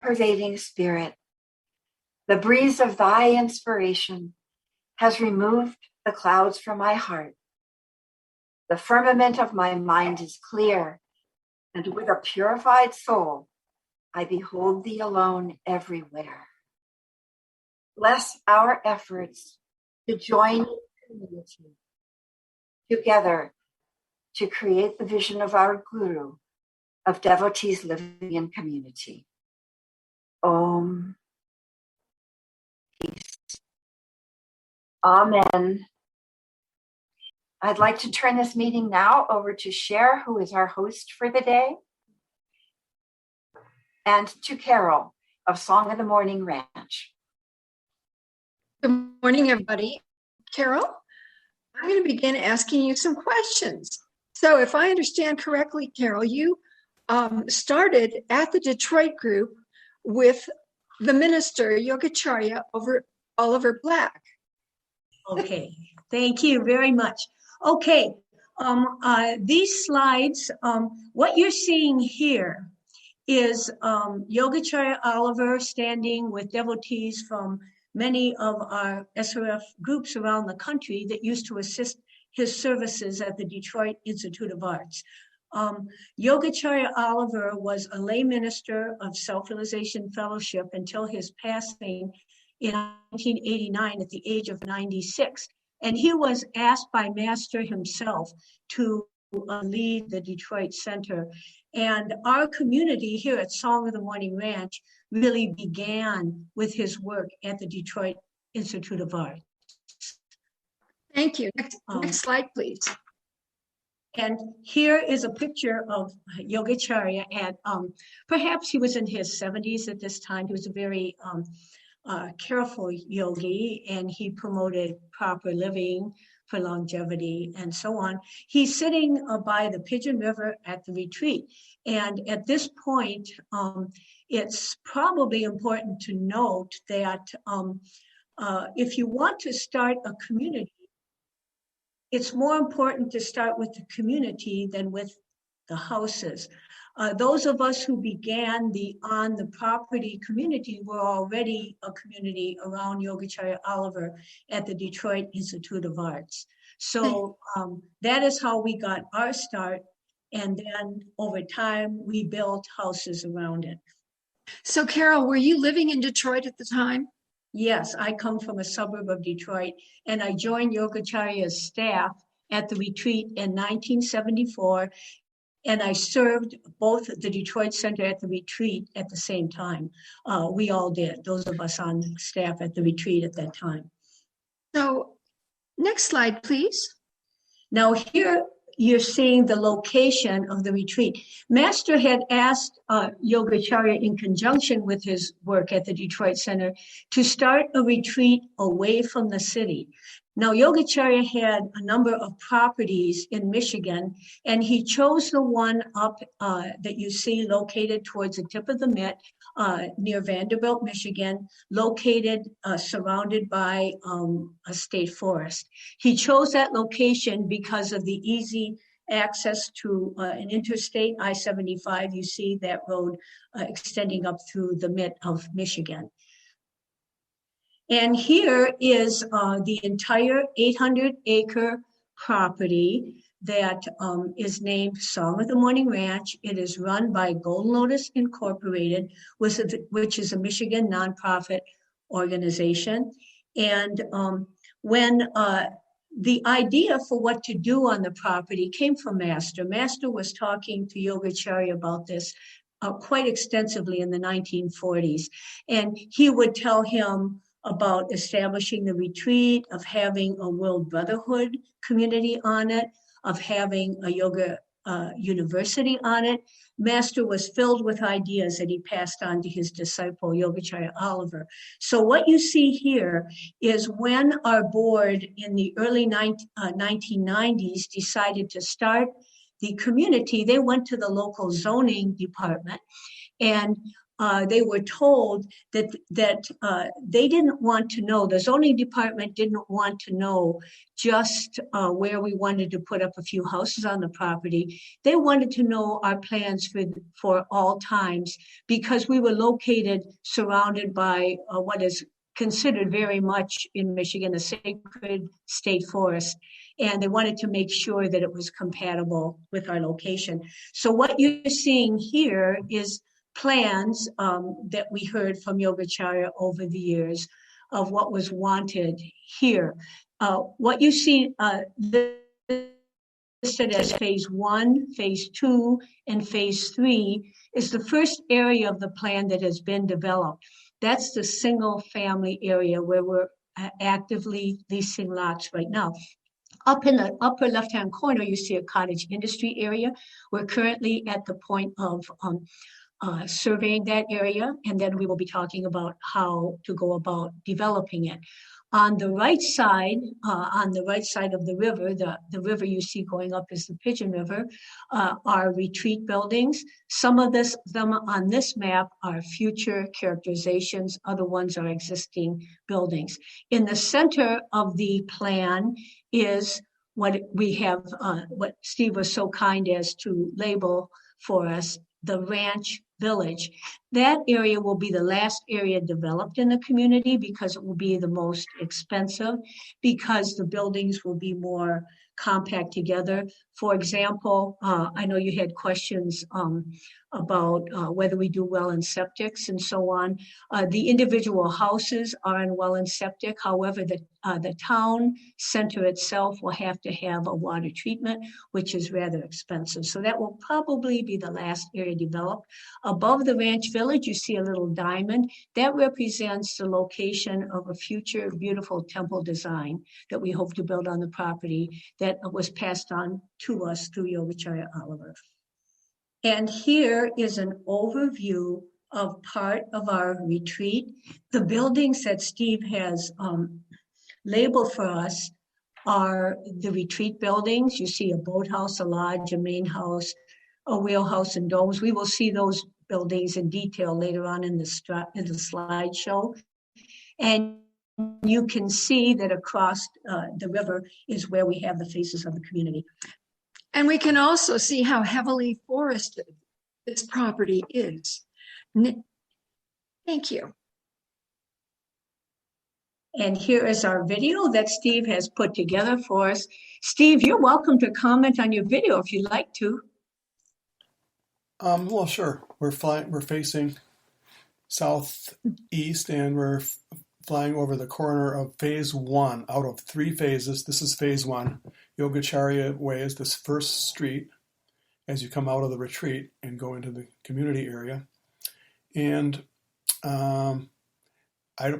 all-pervading spirit, the breeze of thy inspiration has removed the clouds from my heart. The firmament of my mind is clear, and with a purified soul, I behold thee alone everywhere. Bless our efforts to join the community together to create the vision of our Guru of devotees living in community. Om. Peace. Amen. I'd like to turn this meeting now over to Cher, who is our host for the day, and to Carol of Song of the Morning Ranch. Good morning, everybody. Carol, I'm going to begin asking you some questions. So if I understand correctly, Carol, you started at the Detroit group with the minister, Yogica Oliver Black. Okay, thank you very much. Okay, these slides, what you're seeing here is Yogica Oliver standing with devotees from many of our SRF groups around the country that used to assist his services at the Detroit Institute of Arts. Yogica Oliver was a lay minister of Self-Realization Fellowship until his passing in 1989 at the age of 96. And he was asked by Master himself to lead the Detroit Center. And our community here at Song of the Morning Ranch really began with his work at the Detroit Institute of Art. Thank you. Next slide, please. And here is a picture of Yogacharya at, perhaps he was in his 70s at this time. He was a very careful yogi, and he promoted proper living for longevity and so on. He's sitting by the Pigeon River at the retreat. And at this point, it's probably important to note that if you want to start a community, it's more important to start with the community than with the houses. Those of us who began on the property community were already a community around Yogica Oliver at the Detroit Institute of Arts. So that is how we got our start. And then over time, we built houses around it. So Carol, were you living in Detroit at the time? Yes, I come from a suburb of Detroit, and I joined Yogacharya's staff at the retreat in 1974. And I served both the Detroit Center at the retreat at the same time. We all did, those of us on staff at the retreat at that time. So next slide, please. Now here you're seeing the location of the retreat. Master had asked Yogacharya in conjunction with his work at the Detroit Center to start a retreat away from the city. Now, Yogacharya had a number of properties in Michigan, and he chose the one up that you see located towards the tip of the mitt near Vanderbilt, Michigan, located surrounded by a state forest. He chose that location because of the easy access to an interstate, I-75. You see that road extending up through the mitt of Michigan. And here is the entire 800-acre property that is named Song of the Morning Ranch. It is run by Golden Lotus Incorporated, which is a Michigan nonprofit organization. And when the idea for what to do on the property came from Master. Master was talking to Yogacharya about this quite extensively in the 1940s. And he would tell him about establishing the retreat, of having a World Brotherhood community on it, of having a yoga university on it. Master was filled with ideas that he passed on to his disciple, Yogica Oliver. So what you see here is when our board in the early 1990s decided to start the community, they went to the local zoning department and they were told that they didn't want to know, the zoning department didn't want to know just where we wanted to put up a few houses on the property. They wanted to know our plans for all times, because we were located surrounded by what is considered very much in Michigan a sacred state forest. And they wanted to make sure that it was compatible with our location. So what you're seeing here is plans that we heard from Yogacharya over the years of what was wanted here. What you see listed as phase 1, phase 2, and phase 3 is the first area of the plan that has been developed. That's the single family area where we're actively leasing lots right now. Up in the upper left-hand corner, you see a cottage industry area. We're currently at the point of surveying that area, and then we will be talking about how to go about developing it. On the right side of the river, the river you see going up is the Pigeon River, are retreat buildings. Some of them on this map are future characterizations, other ones are existing buildings. In the center of the plan is what we have, what Steve was so kind as to label for us, the ranch village. That area will be the last area developed in the community because it will be the most expensive, because the buildings will be more compact together. For example, I know you had questions about whether we do well in septics and so on. The individual houses are in well and septic. However, the town center itself will have to have a water treatment, which is rather expensive. So that will probably be the last area developed. Above the ranch village, you see a little diamond. That represents the location of a future beautiful temple design that we hope to build on the property that was passed on to us through Yogica Oliver. And here is an overview of part of our retreat. The buildings that Steve has labeled for us are the retreat buildings. You see a boathouse, a lodge, a main house, a wheelhouse, and domes. We will see those buildings in detail later on in the slideshow. And you can see that across the river is where we have the faces of the community. And we can also see how heavily forested this property is. Thank you. And here is our video that Steve has put together for us. Steve, you're welcome to comment on your video if you'd like to. Well, sure. We're facing southeast, and we're flying over the corner of phase 1 out of 3 phases. This is phase 1. Yogacharya Way is this first street as you come out of the retreat and go into the community area. And I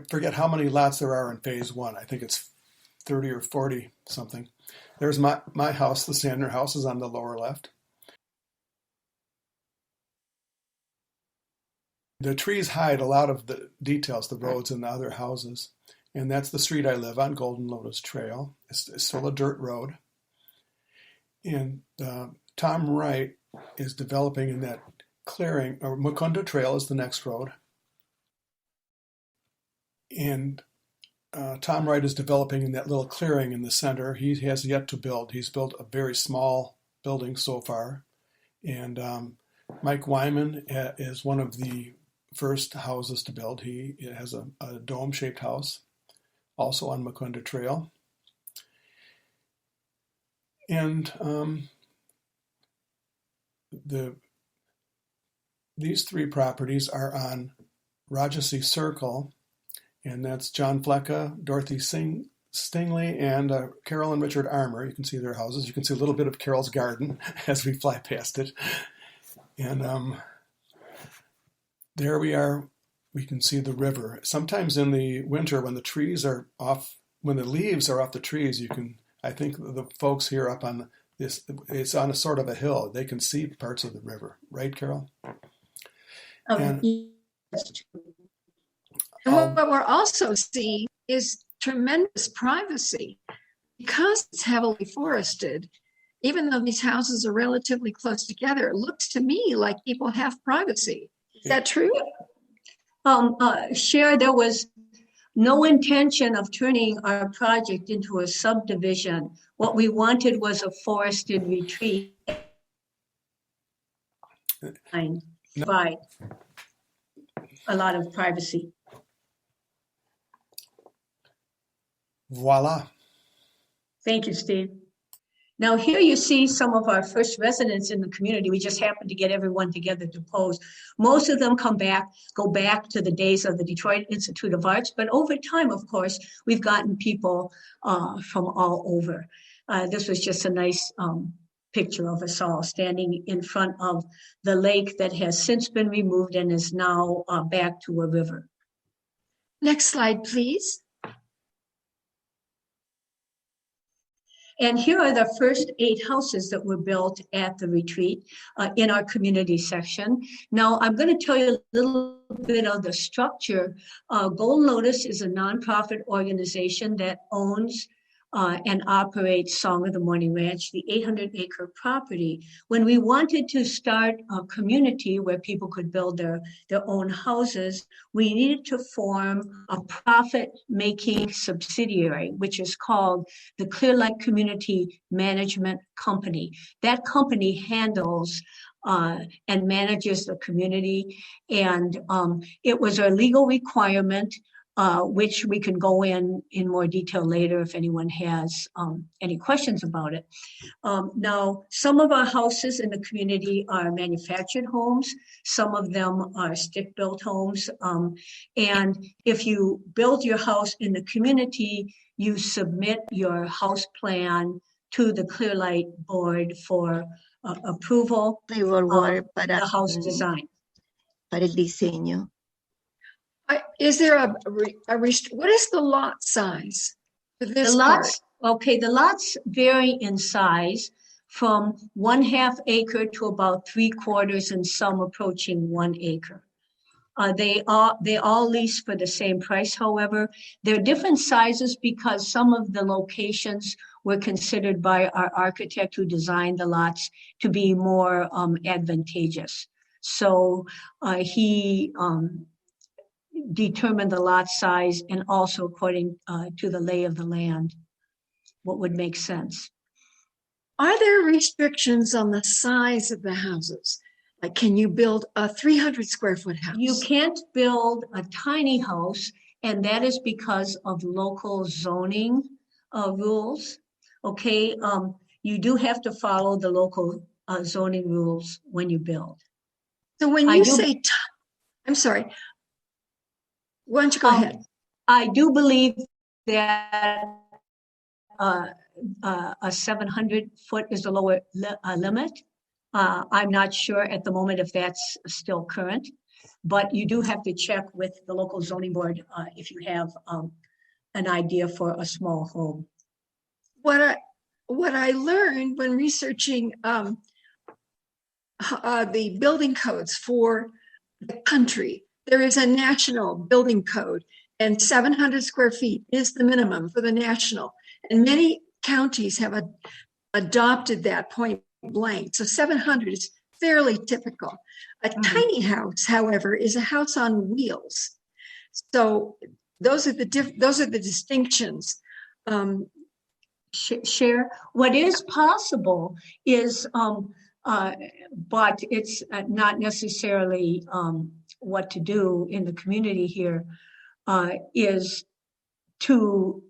forget how many lots there are in phase 1. I think it's 30 or 40 something. There's my house. The Sandner house is on the lower left. The trees hide a lot of the details, the roads and the other houses. And that's the street I live on, Golden Lotus Trail. It's still a dirt road. And Tom Wright is developing in that clearing, or Mukunda Trail is the next road. And Tom Wright is developing in that little clearing in the center. He has yet to build. He's built a very small building so far. And Mike Wyman is one of the first houses to build. He has a dome-shaped house, also on Mukunda Trail. And these 3 properties are on Rajasi Circle, and that's John Flecka, Dorothy Stingley, and Carol and Richard Armour. You can see their houses. You can see a little bit of Carol's garden as we fly past it. And there we are. We can see the river. Sometimes in the winter, when the trees are off, when the leaves are off the trees, you can, I think the folks here up on this, it's on a sort of a hill. They can see parts of the river. Right, Carol? And what we're also seeing is tremendous privacy. Because it's heavily forested, even though these houses are relatively close together, it looks to me like people have privacy. Is that true? Cher, there was no intention of turning our project into a subdivision. What we wanted was a forested retreat. Provide a lot of privacy. Voila. Thank you, Steve. Now here you see some of our first residents in the community. We just happened to get everyone together to pose. Most of them go back to the days of the Detroit Institute of Arts, but over time, of course, we've gotten people from all over. This was just a nice picture of us all standing in front of the lake that has since been removed and is now back to a river. Next slide, please. And here are the first 8 houses that were built at the retreat in our community section. Now, I'm going to tell you a little bit of the structure. Golden Lotus is a nonprofit organization that owns and operates Song of the Morning Ranch, the 800-acre property. When we wanted to start a community where people could build their own houses, we needed to form a profit-making subsidiary, which is called the Clear Lake Community Management Company. That company handles and manages the community, and it was a legal requirement which we can go in more detail later if anyone has any questions about it. Now, some of our houses in the community are manufactured homes. Some of them are stick-built homes. And if you build your house in the community, you submit your house plan to the Clear Light Board for approval of the house design. Para el diseño. Is there what is the lot size for this The lots, part? okay, the lots vary in size from 1/2 acre to about 3/4 and some approaching 1 acre. They all lease for the same price, however. They're different sizes because some of the locations were considered by our architect who designed the lots to be more advantageous. So he determine the lot size and also according to the lay of the land, what would make sense. Are there restrictions on the size of the houses? Like, can you build a 300 square foot house? You can't build a tiny house, and that is because of local zoning rules. Okay, you do have to follow the local zoning rules when you build. So when you say, I'm sorry, why don't you go ahead? I do believe that a 700 foot is the lower limit. I'm not sure at the moment if that's still current, but you do have to check with the local zoning board if you have an idea for a small home. What I learned when researching the building codes for the country, there is a national building code, and 700 square feet is the minimum for the national. And many counties have adopted that point blank. So 700 is fairly typical. A tiny house, however, is a house on wheels. So those are the distinctions. Share what is possible is, but it's not necessarily what to do in the community here, is to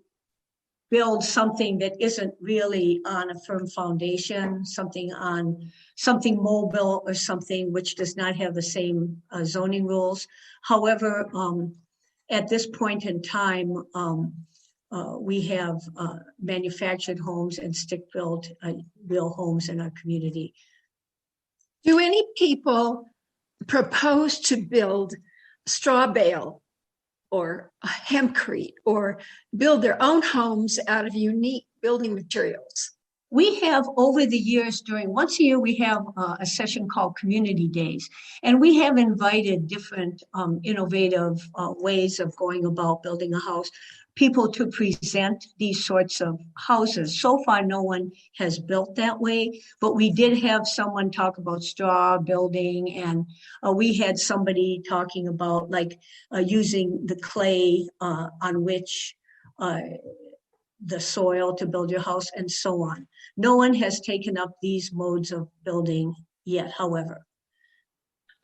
build something that isn't really on a firm foundation, something mobile or something which does not have the same zoning rules. However, at this point in time, we have manufactured homes and stick-built real homes in our community. Do any people propose to build straw bale or hempcrete or build their own homes out of unique building materials? We have over the years once a year, we have a session called Community Days. And we have invited different innovative ways of going about building a house, people to present these sorts of houses. So far, no one has built that way, but we did have someone talk about straw building, and we had somebody talking about using the clay on which the soil to build your house, and so on. No one has taken up these modes of building yet, however.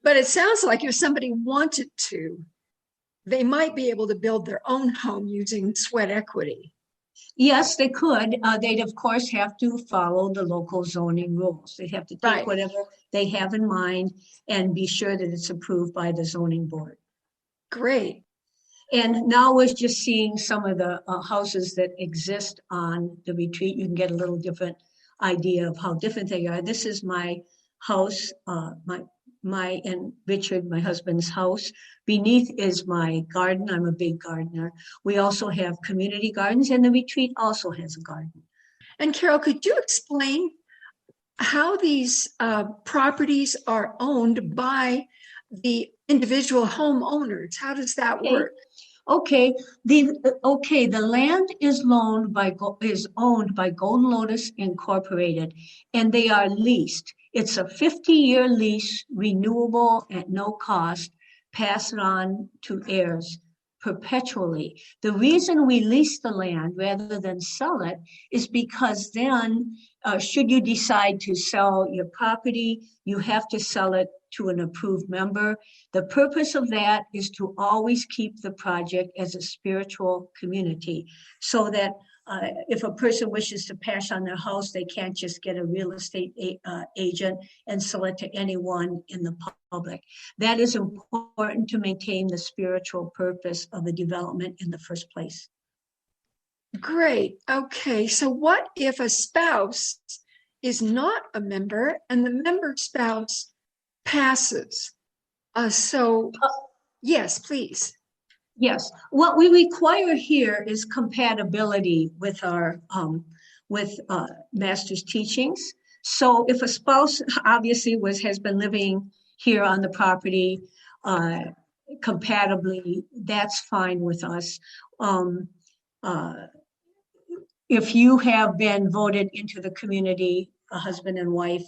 But it sounds like if somebody wanted to, they might be able to build their own home using sweat equity. Yes, they could. They'd, of course, have to follow the local zoning rules. They'd have to take whatever they have in mind and be sure that it's approved by the zoning board. Great. And now we're just seeing some of the houses that exist on the retreat. You can get a little different idea of how different they are. This is my house, my and Richard, my husband's house. Beneath is my garden. I'm a big gardener. We also have community gardens, and the retreat also has a garden. And Carol, could you explain how these properties are owned by the individual homeowners? How does that work? Okay, the land is owned by Golden Lotus Incorporated, and they are leased. It's a 50-year lease, renewable at no cost, passed on to heirs perpetually. The reason we lease the land rather than sell it is because then, should you decide to sell your property, you have to sell it to an approved member. The purpose of that is to always keep the project as a spiritual community, so that if a person wishes to pass on their house, they can't just get a real estate agent and sell it to anyone in the public. That is important to maintain the spiritual purpose of the development in the first place. Great. Okay. So what if a spouse is not a member and the member spouse passes? Yes, please. Yes, what we require here is compatibility with our master's teachings. So if a spouse obviously has been living here on the property compatibly, that's fine with us. If you have been voted into the community, a husband and wife,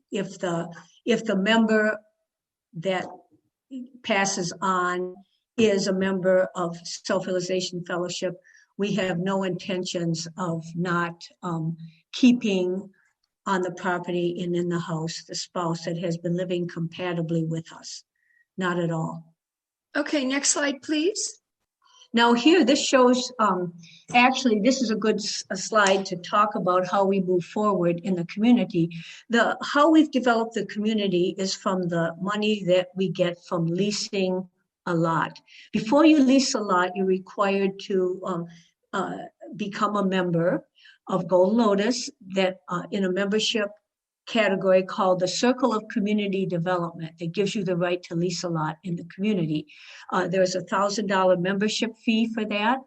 if the member that passes on is a member of Self-Realization Fellowship, we have no intentions of not keeping on the property and in the house the spouse that has been living compatibly with us. Not at all. Okay, next slide, please. Now here, this shows, actually, this is a good slide to talk about how we move forward in the community. How we've developed the community is from the money that we get from leasing a lot. Before you lease a lot, you're required to become a member of Golden Lotus, that in a membership category called the Circle of Community Development that gives you the right to lease a lot in the community. There's $1,000 membership fee for that.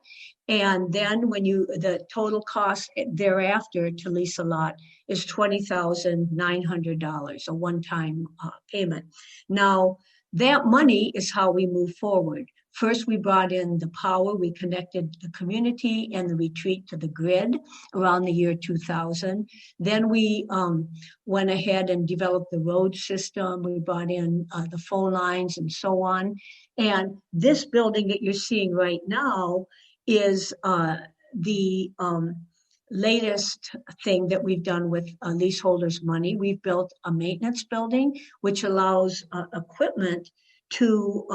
And then the total cost thereafter to lease a lot is $20,900, a one-time payment. Now, that money is how we move forward. First, we brought in the power. We connected the community and the retreat to the grid around the year 2000. Then we went ahead and developed the road system. We brought in the phone lines and so on. And this building that you're seeing right now is the latest thing that we've done with leaseholders' money. We've built a maintenance building, which allows equipment to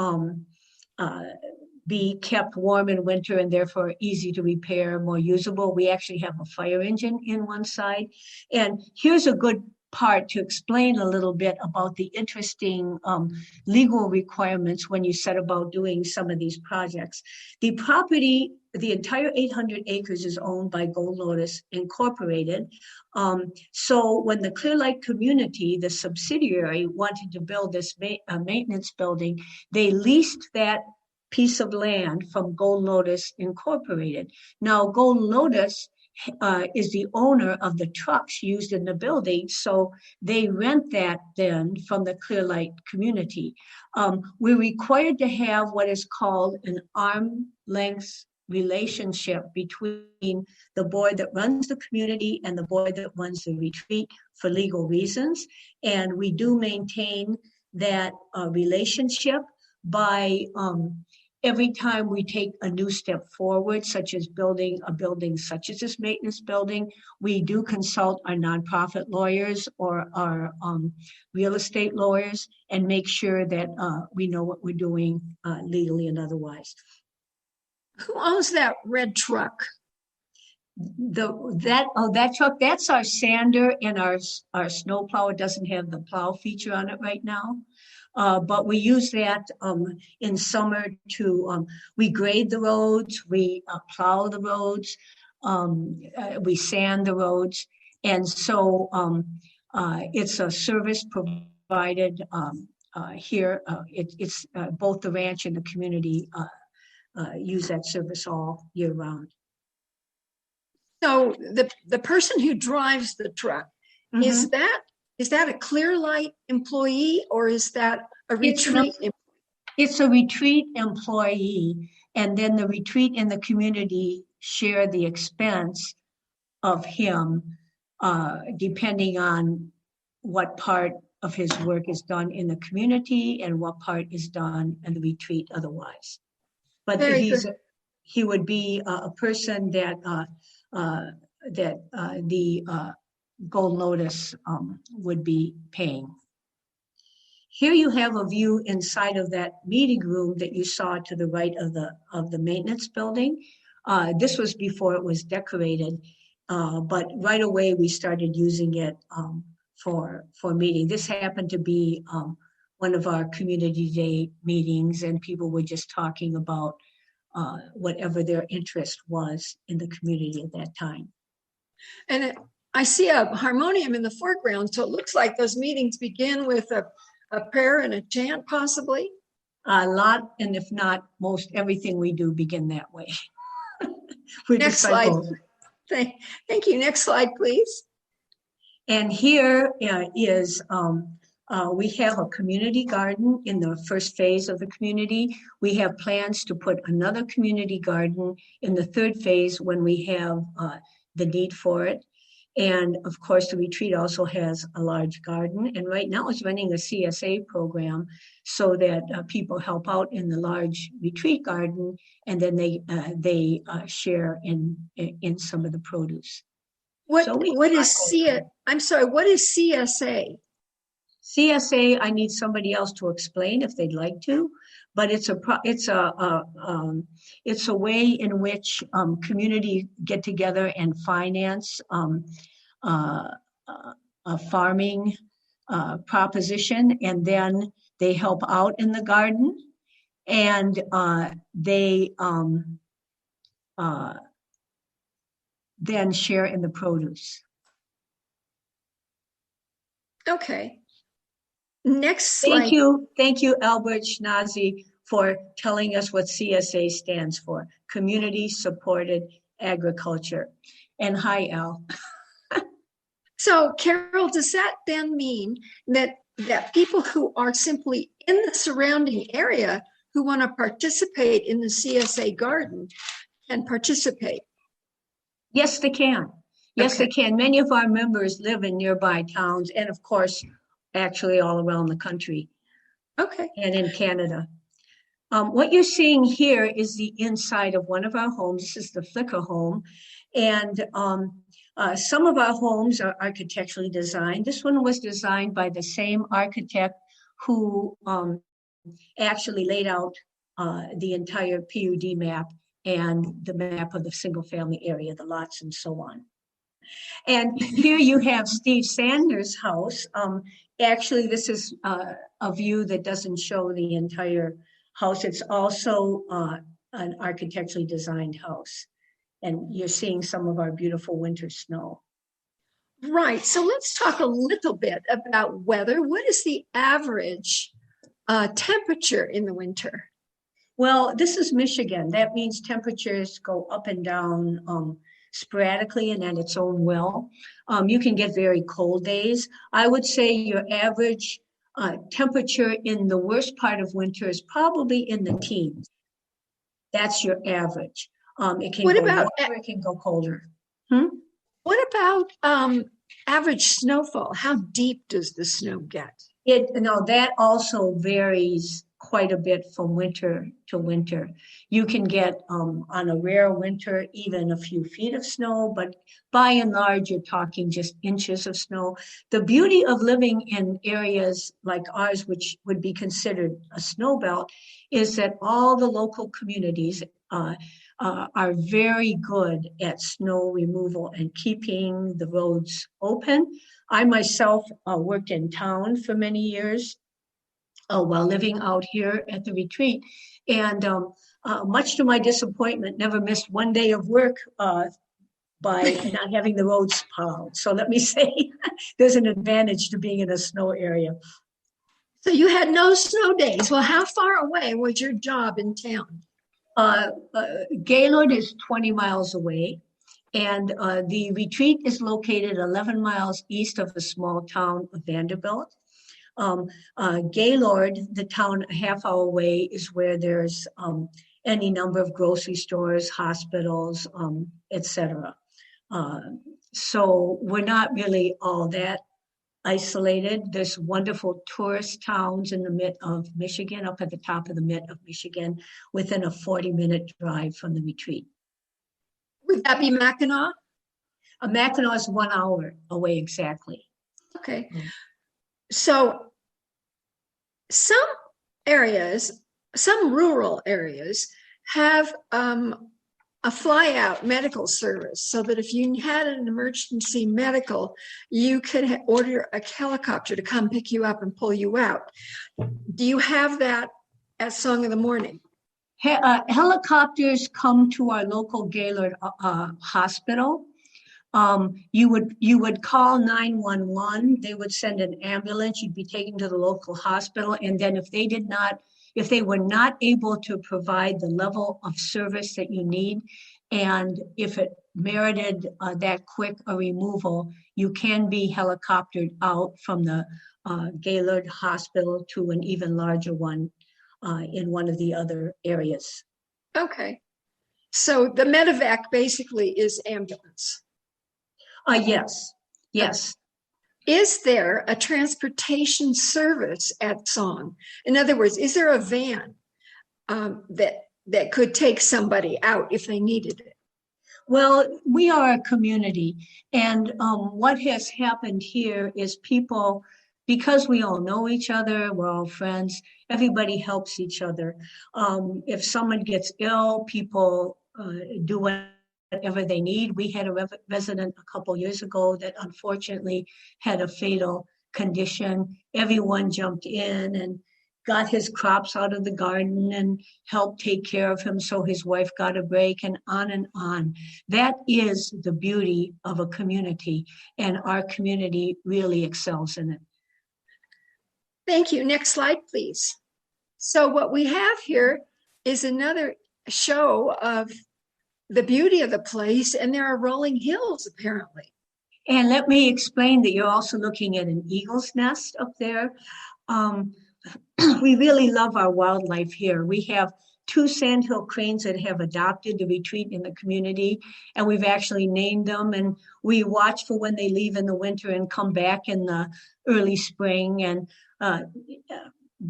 be kept warm in winter and therefore easy to repair, more usable. We actually have a fire engine in one side. And here's a good part to explain a little bit about the interesting legal requirements when you set about doing some of these projects. The property, the entire 800 acres is owned by Gold Lotus Incorporated. So when the Clear Light community, the subsidiary, wanted to build this maintenance building, they leased that piece of land from Gold Lotus Incorporated. Now, Gold Lotus is the owner of the trucks used in the building. So they rent that then from the Clear Light community. We're required to have what is called an arm's length relationship between the board that runs the community and the board that runs the retreat for legal reasons. And we do maintain that relationship by every time we take a new step forward, such as building a building such as this maintenance building, we do consult our nonprofit lawyers or our real estate lawyers and make sure that we know what we're doing legally and otherwise. Who owns that red truck? That truck, that's our sander and our snow plow. It doesn't have the plow feature on it right now. But we use that in summer to, we grade the roads, we plow the roads, we sand the roads. And so it's a service provided here. It's both the ranch and the community use that service all year round. So the person who drives the truck, Mm-hmm. is that a Clear Light employee or is that a retreat? It's a retreat employee, and then the retreat and the community share the expense of him, depending on what part of his work is done in the community and what part is done in the retreat otherwise. But he would be a person that the Gold Lotus would be paying. Here you have a view inside of that meeting room that you saw to the right of the maintenance building. This was before it was decorated, but right away we started using it for meeting. This happened to be one of our community day meetings, and people were just talking about whatever their interest was in the community at that time. And I see a harmonium in the foreground, so it looks like those meetings begin with a prayer and a chant, possibly. A lot, and if not most, everything we do begin that way. Next slide. Thank you. Next slide, please. And here is we have a community garden in the first phase of the community. We have plans to put another community garden in the third phase when we have the need for it. And of course, the retreat also has a large garden. And right now it's running a CSA program so that people help out in the large retreat garden, and then they share in some of the produce. What is CSA? CSA, I need somebody else to explain if they'd like to, but it's a way in which community get together and finance a farming proposition, and then they help out in the garden, and they then share in the produce. Okay. Next slide. Thank you, Albert Schnazi, for telling us what CSA stands for, Community Supported Agriculture. And hi, Al. So, Carol, does that then mean that people who are simply in the surrounding area who want to participate in the CSA garden can participate? Yes, they can. Yes, Okay. they can. Many of our members live in nearby towns, and of course, actually all around the country. Okay. And in Canada. What you're seeing here is the inside of one of our homes. This is the Flicker home. And some of our homes are architecturally designed. This one was designed by the same architect who actually laid out the entire PUD map and the map of the single family area, the lots and so on. And here you have Steve Sanders' house. Actually, this is a view that doesn't show the entire house. It's also an architecturally designed house. And you're seeing some of our beautiful winter snow. Right. So let's talk a little bit about weather. What is the average temperature in the winter? Well, this is Michigan. That means temperatures go up and down sporadically and at its own will. You can get very cold days. I would say your average temperature in the worst part of winter is probably in the teens. That's your average. It can What go about warmer, it can go colder. what about average snowfall? How deep does the snow get? That also varies quite a bit from winter to winter. You can get on a rare winter even a few feet of snow, but by and large you're talking just inches of snow. The beauty of living in areas like ours, which would be considered a snow belt, is that all the local communities are very good at snow removal and keeping the roads open. I myself worked in town for many years while living out here at the retreat. And much to my disappointment, never missed one day of work by not having the roads plowed. So let me say, there's an advantage to being in a snow area. So you had no snow days. Well, how far away was your job in town? Gaylord is 20 miles away. And the retreat is located 11 miles east of the small town of Vanderbilt. Gaylord, the town a half hour away, is where there's any number of grocery stores, hospitals, etc. So we're not really all that isolated. There's wonderful tourist towns in the mid of Michigan, up at the top of the mid of Michigan, within a 40-minute drive from the retreat. Would that be Mackinac? Mackinac is 1 hour away exactly. Okay. So some areas, some rural areas have a fly-out medical service so that if you had an emergency medical, you could order a helicopter to come pick you up and pull you out. Do you have that at Song of the Morning? Helicopters come to our local Gaylord hospital. You would call 911. They would send an ambulance. You'd be taken to the local hospital, and then if they were not able to provide the level of service that you need, and if it merited that quick a removal, you can be helicoptered out from the Gaylord hospital to an even larger one in one of the other areas. Okay. So the medevac basically is ambulance. Yes. Is there a transportation service at Song? In other words, is there a van that could take somebody out if they needed it? Well, we are a community, and what has happened here is people, because we all know each other, we're all friends, everybody helps each other. If someone gets ill, people do whatever they need. We had a resident a couple years ago that unfortunately had a fatal condition. Everyone jumped in and got his crops out of the garden and helped take care of him so his wife got a break, and on and on. That is the beauty of a community, and our community really excels in it. Thank you. Next slide, please. So what we have here is another show of the beauty of the place, and there are rolling hills apparently. And let me explain that you're also looking at an eagle's nest up there. We really love our wildlife here. We have 2 sandhill cranes that have adopted the retreat in the community, and we've actually named them, and we watch for when they leave in the winter and come back in the early spring. And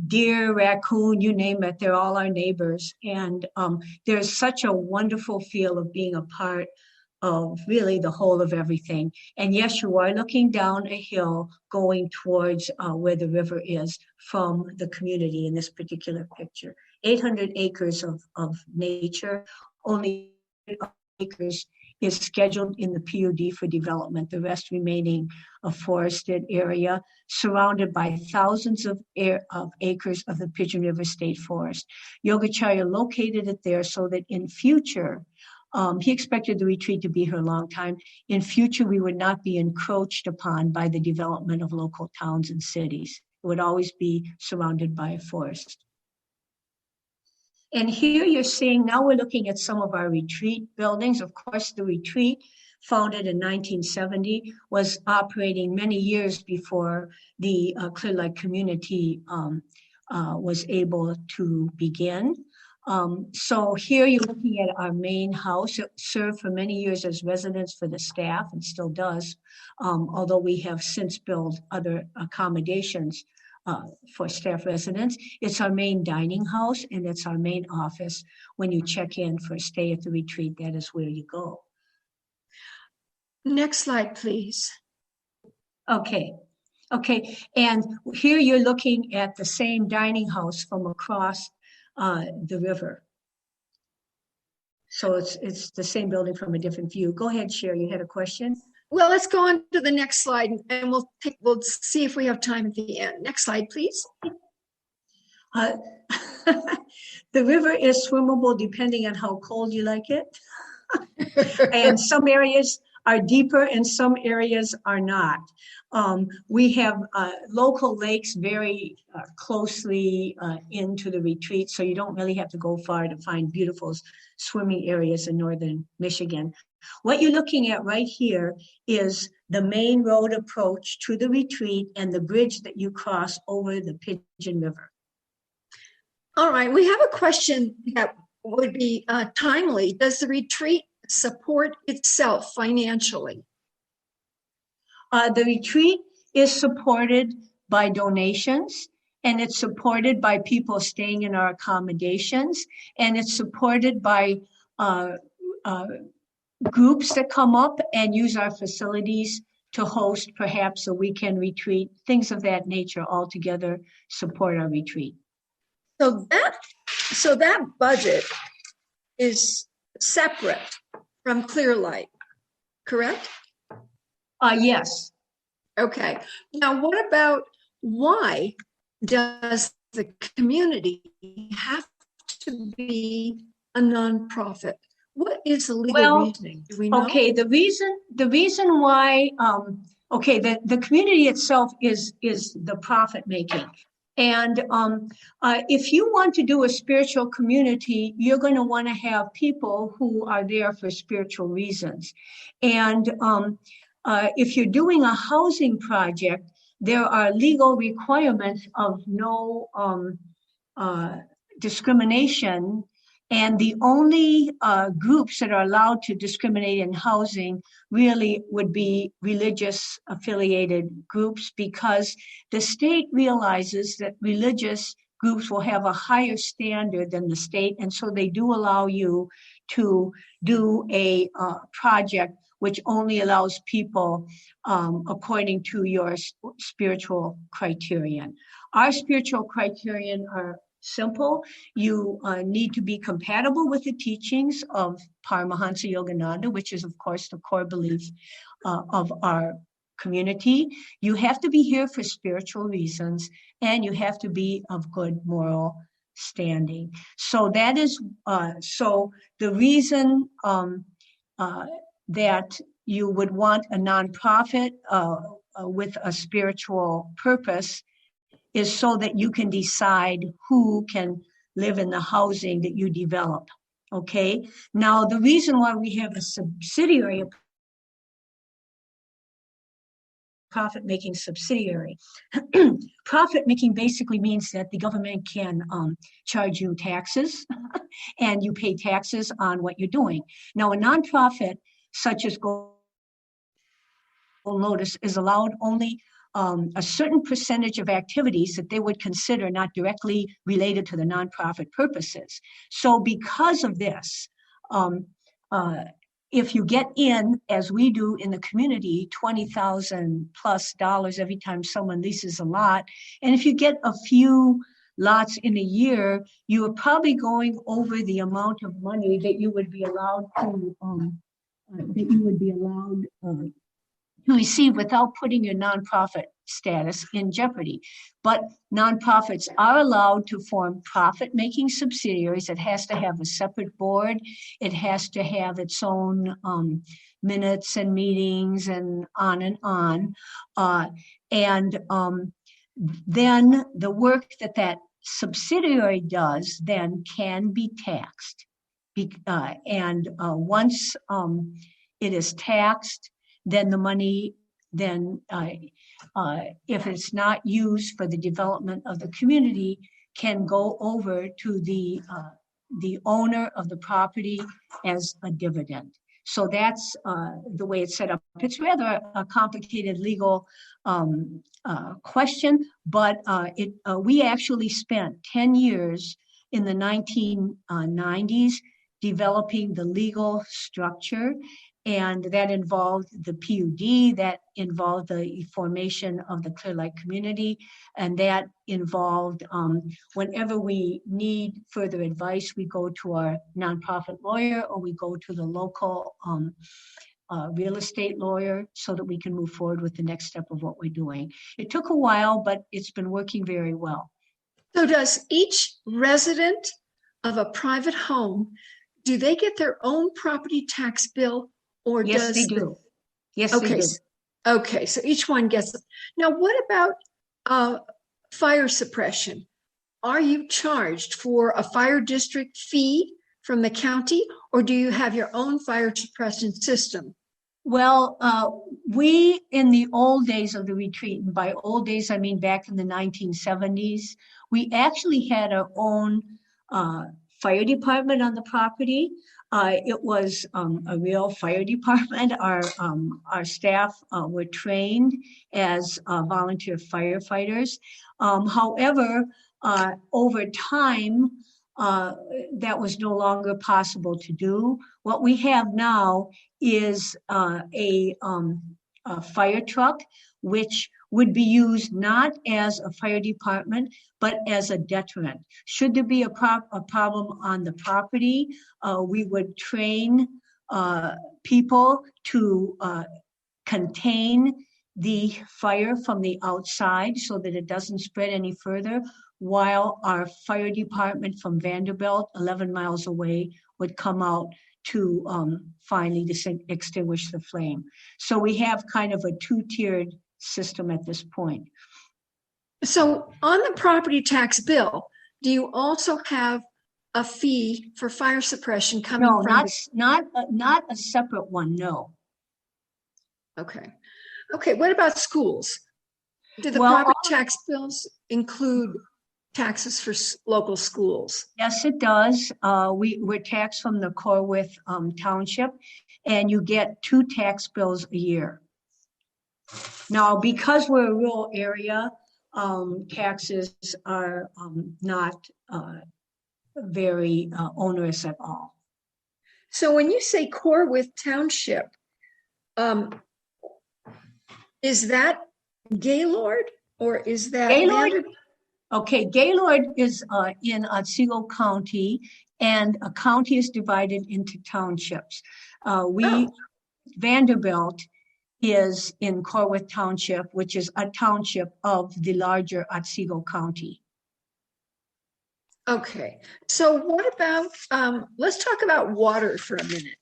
deer, raccoon, you name it, they're all our neighbors. And there's such a wonderful feel of being a part of really the whole of everything. And yes, you are looking down a hill going towards where the river is from the community in this particular picture. 800 acres of nature, only acres is scheduled in the PUD for development, the rest remaining a forested area surrounded by thousands of acres of the Pigeon River State Forest. Yogacharya located it there so that in future, he expected the retreat to be here a long time. In future, we would not be encroached upon by the development of local towns and cities. It would always be surrounded by a forest. And here you're seeing, now we're looking at some of our retreat buildings. Of course, the retreat, founded in 1970, was operating many years before the Clear Lake community was able to begin. So here you're looking at our main house. It served for many years as residence for the staff and still does, although we have since built other accommodations for staff residents. It's our main dining house and it's our main office. When you check in for a stay at the retreat, that is where you go. Next slide, please. Okay. And here you're looking at the same dining house from across the river. So it's the same building from a different view. Go ahead, Sher, you had a question? Well, let's go on to the next slide and we'll see if we have time at the end. Next slide, please. The river is swimmable depending on how cold you like it. And some areas are deeper and some areas are not. We have local lakes very closely into the retreat, so you don't really have to go far to find beautiful swimming areas in northern Michigan. What you're looking at right here is the main road approach to the retreat and the bridge that you cross over the Pigeon River. All right, we have a question that would be timely. Does the retreat support itself financially? The retreat is supported by donations, and it's supported by people staying in our accommodations, and it's supported by groups that come up and use our facilities to host perhaps a weekend retreat. Things of that nature altogether support our retreat. So that budget is separate from Clear Lake, correct? Yes. Okay. Now, what about why does the community have to be a nonprofit? What is the legal reasoning? Do we know? Okay, the reason why, the community itself is the profit making. And if you want to do a spiritual community, you're going to want to have people who are there for spiritual reasons. And if you're doing a housing project, there are legal requirements of no discrimination. And the only groups that are allowed to discriminate in housing really would be religious affiliated groups, because the state realizes that religious groups will have a higher standard than the state. And so they do allow you to do a project which only allows people according to your spiritual criterion. Our spiritual criterion are simple. You need to be compatible with the teachings of Paramahansa Yogananda, which is, of course, the core belief of our community. You have to be here for spiritual reasons, and you have to be of good moral standing. So that is, so the reason that you would want a nonprofit with a spiritual purpose is so that you can decide who can live in the housing that you develop, okay? Now, the reason why we have a subsidiary, profit-making subsidiary, profit-making basically means that the government can charge you taxes and you pay taxes on what you're doing. Now, a nonprofit such as Golden Lotus is allowed only a certain percentage of activities that they would consider not directly related to the nonprofit purposes. So because of this, if you get in, as we do in the community, $20,000+ every time someone leases a lot, and if you get a few lots in a year, you are probably going over the amount of money that you would be allowed to to receive without putting your nonprofit status in jeopardy. But nonprofits are allowed to form profit-making subsidiaries. It has to have a separate board. It has to have its own minutes and meetings and on. Then the work that subsidiary does then can be taxed. Once it is taxed, then the money, if it's not used for the development of the community, can go over to the owner of the property as a dividend. So that's the way it's set up. It's rather a complicated legal question, but we actually spent 10 years in the 1990s developing the legal structure, and that involved the PUD, that involved the formation of the Clear Lake community, and that involved whenever we need further advice, we go to our nonprofit lawyer or we go to the local real estate lawyer so that we can move forward with the next step of what we're doing. It took a while, but it's been working very well. So does each resident of a private home, do they get their own property tax bill, or Yes, does they do. Yes, Okay, they do. okay, so each one gets it. Now, what about fire suppression? Are you charged for a fire district fee from the county, or do you have your own fire suppression system? Well, we, in the old days of the retreat, and by old days, I mean back in the 1970s, we actually had our own fire department on the property. It was a real fire department. Our staff were trained as volunteer firefighters. However, over time, that was no longer possible to do. What we have now is a fire truck, which would be used not as a fire department, but as a deterrent. Should there be a problem on the property, we would train people to contain the fire from the outside so that it doesn't spread any further, while our fire department from Vanderbilt, 11 miles away, would come out to finally extinguish the flame. So we have kind of a two-tiered system at this point. So on the property tax bill, do you also have a fee for fire suppression coming No, from? not a separate one, no. Okay. Okay, what about schools? Do the Well, property tax bills include taxes for local schools? Yes, it does. We're taxed from the Corwith Township, and you get 2 tax bills a year. Now, because we're a rural area, taxes are not very onerous at all. So when you say Corwith Township, is that Gaylord or is that Gaylord? Okay, Gaylord is in Otsego County, and a county is divided into townships. Vanderbilt is in Corwith Township, which is a township of the larger Otsego County. Okay, so what about, let's talk about water for a minute.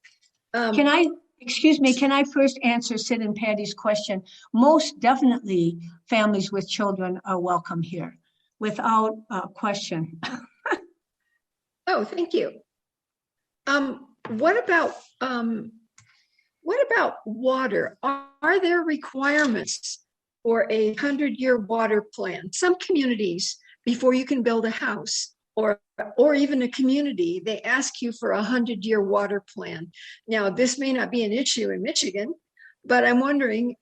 Excuse me, can I first answer Sid and Patty's question? Most definitely, families with children are welcome here, without question. Oh, thank you. What about water? Are there requirements for a 100-year water plan? Some communities, before you can build a house or even a community, they ask you for a 100-year water plan. Now, this may not be an issue in Michigan, but I'm wondering,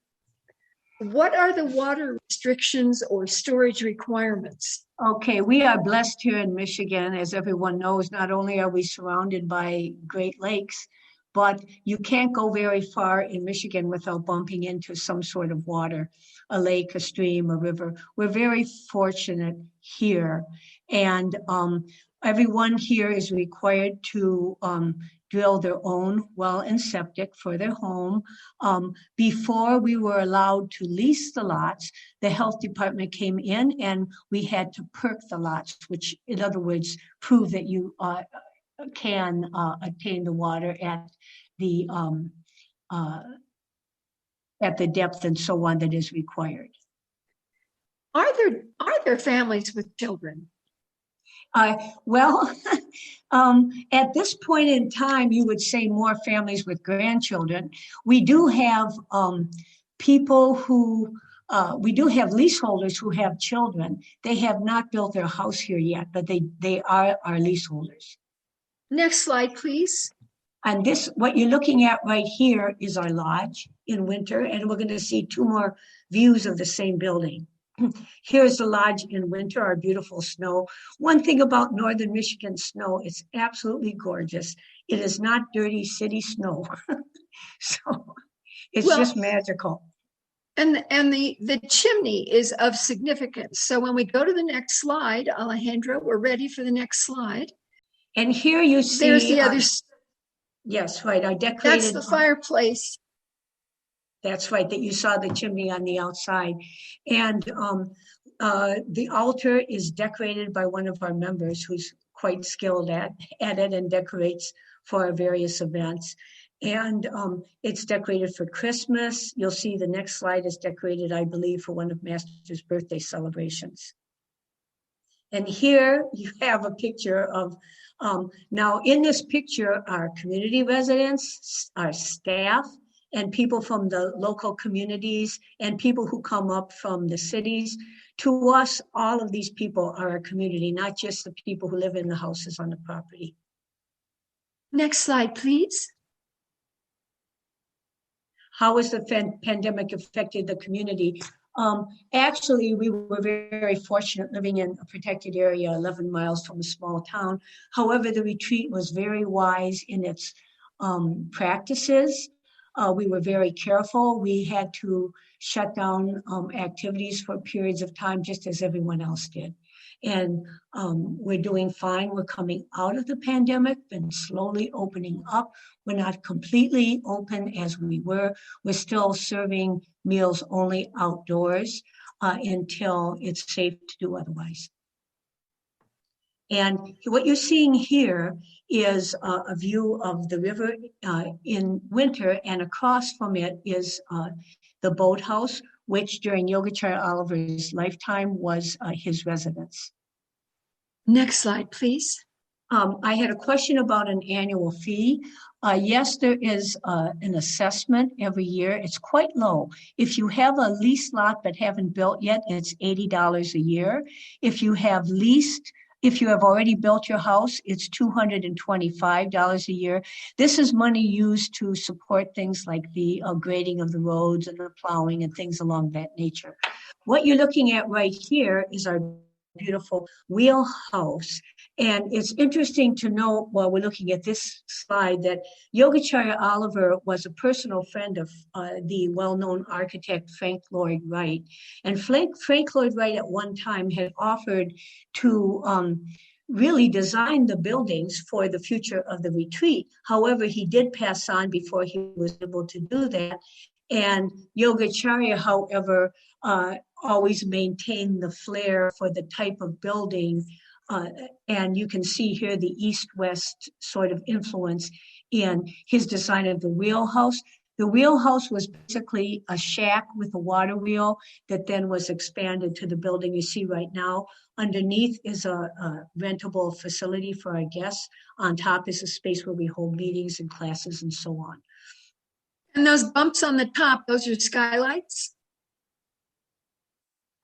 what are the water restrictions or storage requirements? Okay, we are blessed here in Michigan. As everyone knows, not only are we surrounded by Great Lakes, but you can't go very far in Michigan without bumping into some sort of water, a lake, a stream, a river. We're very fortunate here. And everyone here is required to drill their own well and septic for their home. Before we were allowed to lease the lots, the health department came in and we had to perk the lots, which in other words, prove that you can obtain the water at the depth and so on that is required. Are there families with children? Well, at this point in time, you would say more families with grandchildren. We do have people who, we do have leaseholders who have children. They have not built their house here yet, but they are our leaseholders. Next slide, please. And this, what you're looking at right here is our lodge in winter, and we're going to see two more views of the same building. Here's the lodge in winter, our beautiful snow. One thing about northern Michigan snow, it's absolutely gorgeous. It is not dirty city snow. So it's just magical. And the chimney is of significance. So when we go to the next slide, Alejandra, we're ready for the next slide. And here you see. There's the other. Yes, right. Our decorated. That's the fireplace. That's right, that you saw the chimney on the outside. And the altar is decorated by one of our members who's quite skilled at it and decorates for our various events. And it's decorated for Christmas. You'll see the next slide is decorated, I believe, for one of Master's birthday celebrations. And here you have a picture of, now in this picture are community residents, our staff, and people from the local communities and people who come up from the cities. To us, all of these people are our community, not just the people who live in the houses on the property. Next slide, please. How has the pandemic affected the community? Actually, we were very fortunate living in a protected area 11 miles from a small town. However, the retreat was very wise in its practices. We were very careful. We had to shut down activities for periods of time, just as everyone else did. And we're doing fine. We're coming out of the pandemic, been slowly opening up. We're not completely open as we were. We're still serving meals only outdoors until it's safe to do otherwise. And what you're seeing here is a view of the river in winter, and across from it is the boathouse, which during Yogica Oliver's lifetime was his residence. Next slide, please. I had a question about an annual fee. Yes, there is an assessment every year. It's quite low. If you have a leased lot but haven't built yet, it's $80 a year. If you have already built your house, it's $225 a year. This is money used to support things like the grading of the roads and the plowing and things along that nature. What you're looking at right here is our beautiful wheelhouse. And it's interesting to note while we're looking at this slide that Yogica Oliver was a personal friend of the well-known architect Frank Lloyd Wright. And Frank Lloyd Wright at one time had offered to really design the buildings for the future of the retreat. However, he did pass on before he was able to do that. And Yogica, however, always maintained the flair for the type of building. And you can see here the east-west sort of influence in his design of the wheelhouse. The wheelhouse was basically a shack with a water wheel that then was expanded to the building you see right now. Underneath is a rentable facility for our guests. On top is a space where we hold meetings and classes and so on. And those bumps on the top, those are skylights?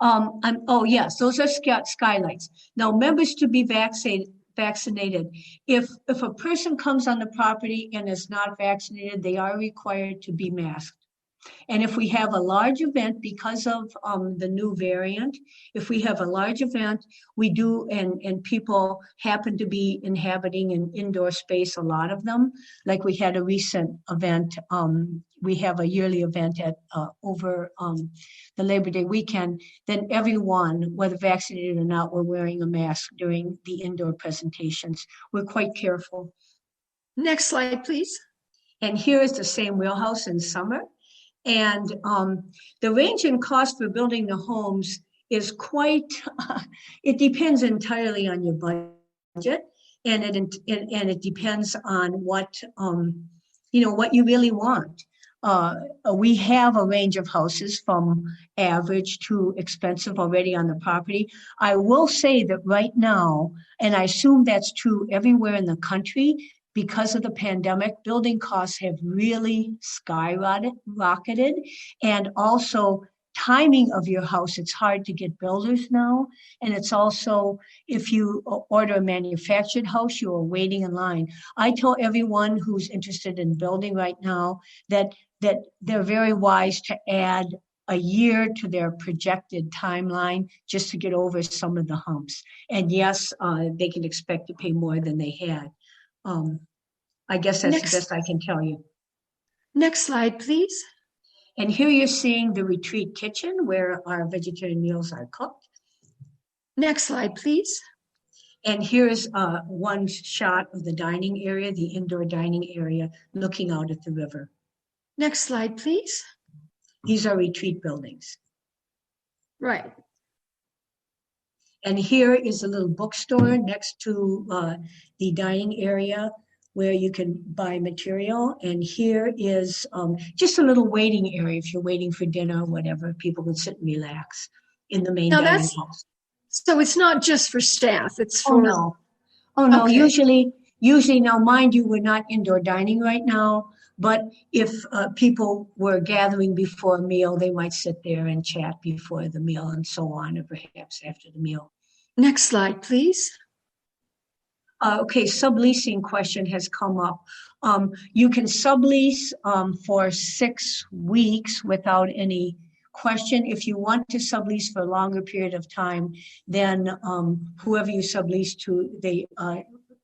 Oh yes, those are skylights. Now, members to be vaccinated. If a person comes on the property and is not vaccinated, they are required to be masked. And if we have a large event because of the new variant, if we have a large event, we do, and people happen to be inhabiting an indoor space, a lot of them, like we had a recent event, we have a yearly event at over the Labor Day weekend, then everyone, whether vaccinated or not, we're wearing a mask during the indoor presentations. We're quite careful. Next slide, please. And here is the same wheelhouse in summer. And the range in cost for building the homes is quite, it depends entirely on your budget, and it depends on what, what you really want. we have a range of houses from average to expensive already on the property. I will say that right now, and I assume that's true everywhere in the country, because of the pandemic, building costs have really skyrocketed. And also timing of your house, it's hard to get builders now. And it's also, if you order a manufactured house, you are waiting in line. I tell everyone who's interested in building right now that they're very wise to add a year to their projected timeline just to get over some of the humps. And yes, they can expect to pay more than they had. I guess that's the best I can tell you. Next slide, please. And here you're seeing the retreat kitchen where our vegetarian meals are cooked. Next slide, please. And here's one shot of the dining area, the indoor dining area, looking out at the river. Next slide, please. These are retreat buildings. Right. And here is a little bookstore next to the dining area where you can buy material. And here is just a little waiting area if you're waiting for dinner or whatever. People can sit and relax in the main dining hall. So it's not just for staff, it's for... Oh no, okay. Usually now, mind you, we're not indoor dining right now, but if people were gathering before a meal, they might sit there and chat before the meal and so on, or perhaps after the meal. Next slide, please. Okay, subleasing question has come up. You can sublease for 6 weeks without any question. If you want to sublease for a longer period of time, then whoever you sublease to,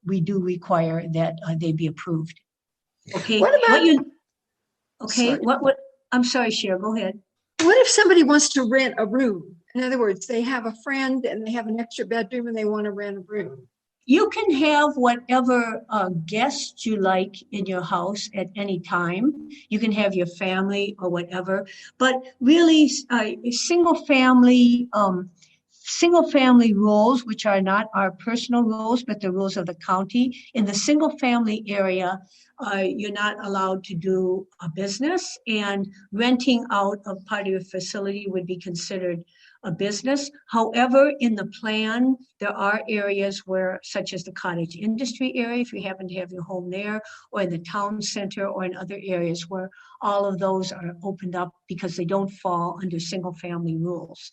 we do require that they be approved. Okay. What about? What? I'm sorry, Cher, go ahead. What if somebody wants to rent a room? In other words, they have a friend and they have an extra bedroom and they want to rent a room. You can have whatever guests you like in your house at any time. You can have your family or whatever, but really single family rules, which are not our personal rules, but the rules of the county. In the single family area, you're not allowed to do a business, and renting out of part of your facility would be considered a business. However, in the plan, there are areas where, such as the cottage industry area, if you happen to have your home there, or in the town center, or in other areas where all of those are opened up because they don't fall under single family rules.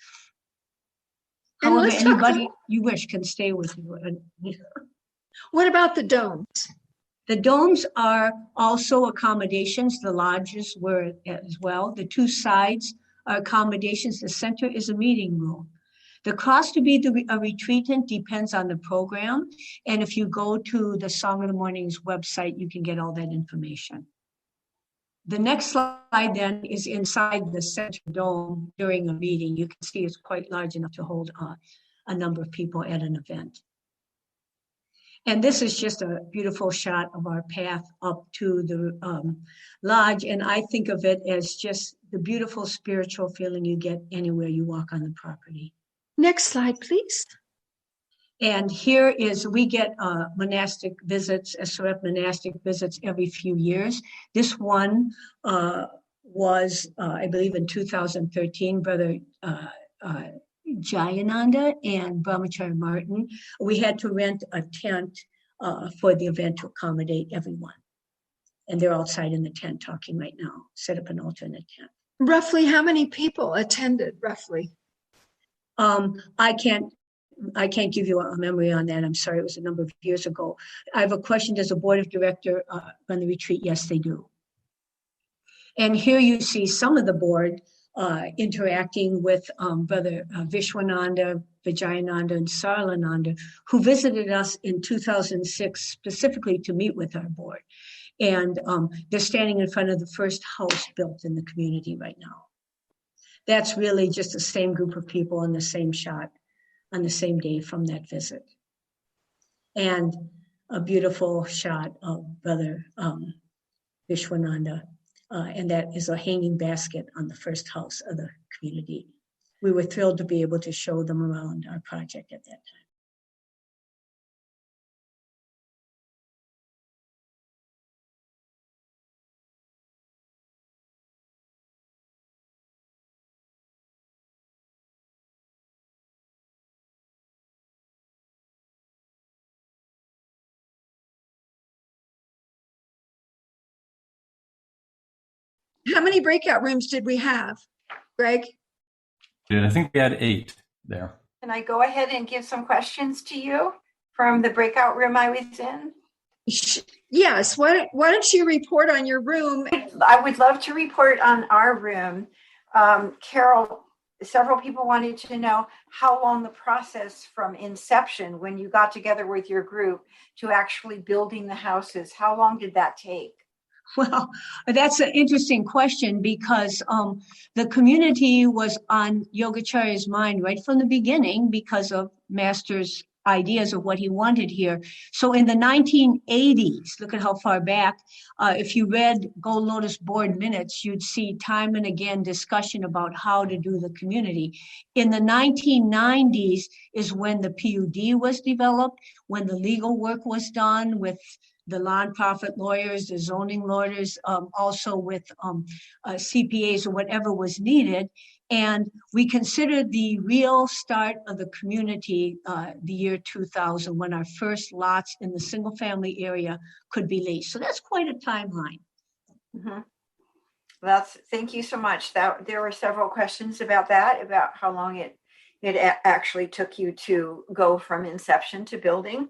However, anybody you wish can stay with you. What about the domes? The domes are also accommodations. The lodges were as well. The two sides are accommodations. The center is a meeting room. The cost to be a retreatant depends on the program. And if you go to the Song of the Morning's website, you can get all that information. The next slide then is inside the center dome during a meeting. You can see it's quite large enough to hold a number of people at an event. And this is just a beautiful shot of our path up to the lodge. And I think of it as just the beautiful spiritual feeling you get anywhere you walk on the property. Next slide, please. And here is, we get monastic visits, Sept monastic visits every few years. This one was, I believe in 2013, Brother Jayananda and Brahmachari Martin. We had to rent a tent for the event to accommodate everyone. And they're outside in the tent talking right now, set up an alternate tent. Roughly how many people attended, roughly? I can't give you a memory on that. I'm sorry, it was a number of years ago. I have a question. Does the board of director run the retreat? Yes, they do. And here you see some of the board interacting with Brother Vishwananda, Vijayananda, and Saralananda, who visited us in 2006 specifically to meet with our board. And they're standing in front of the first house built in the community right now. That's really just the same group of people in the same shot on the same day from that visit. And a beautiful shot of Brother Vishwananda. And that is a hanging basket on the first house of the community. We were thrilled to be able to show them around our project at that time. How many breakout rooms did we have, Greg? And I think we had 8 there. Can I go ahead and give some questions to you from the breakout room I was in? Yes. Why don't you report on your room? I would love to report on our room. Carol, several people wanted to know how long the process from inception, when you got together with your group, to actually building the houses, how long did that take? Well, that's an interesting question because the community was on Yogacharya's mind right from the beginning because of Master's ideas of what he wanted here. So in the 1980s, look at how far back, if you read Gold Lotus board minutes, you'd see time and again discussion about how to do the community. In the 1990s is when the PUD was developed, when the legal work was done with the nonprofit lawyers, the zoning lawyers, also with CPAs or whatever was needed. And we considered the real start of the community the year 2000, when our first lots in the single family area could be leased. So that's quite a timeline. Mm-hmm. Thank you so much. There were several questions about that, about how long it actually took you to go from inception to building.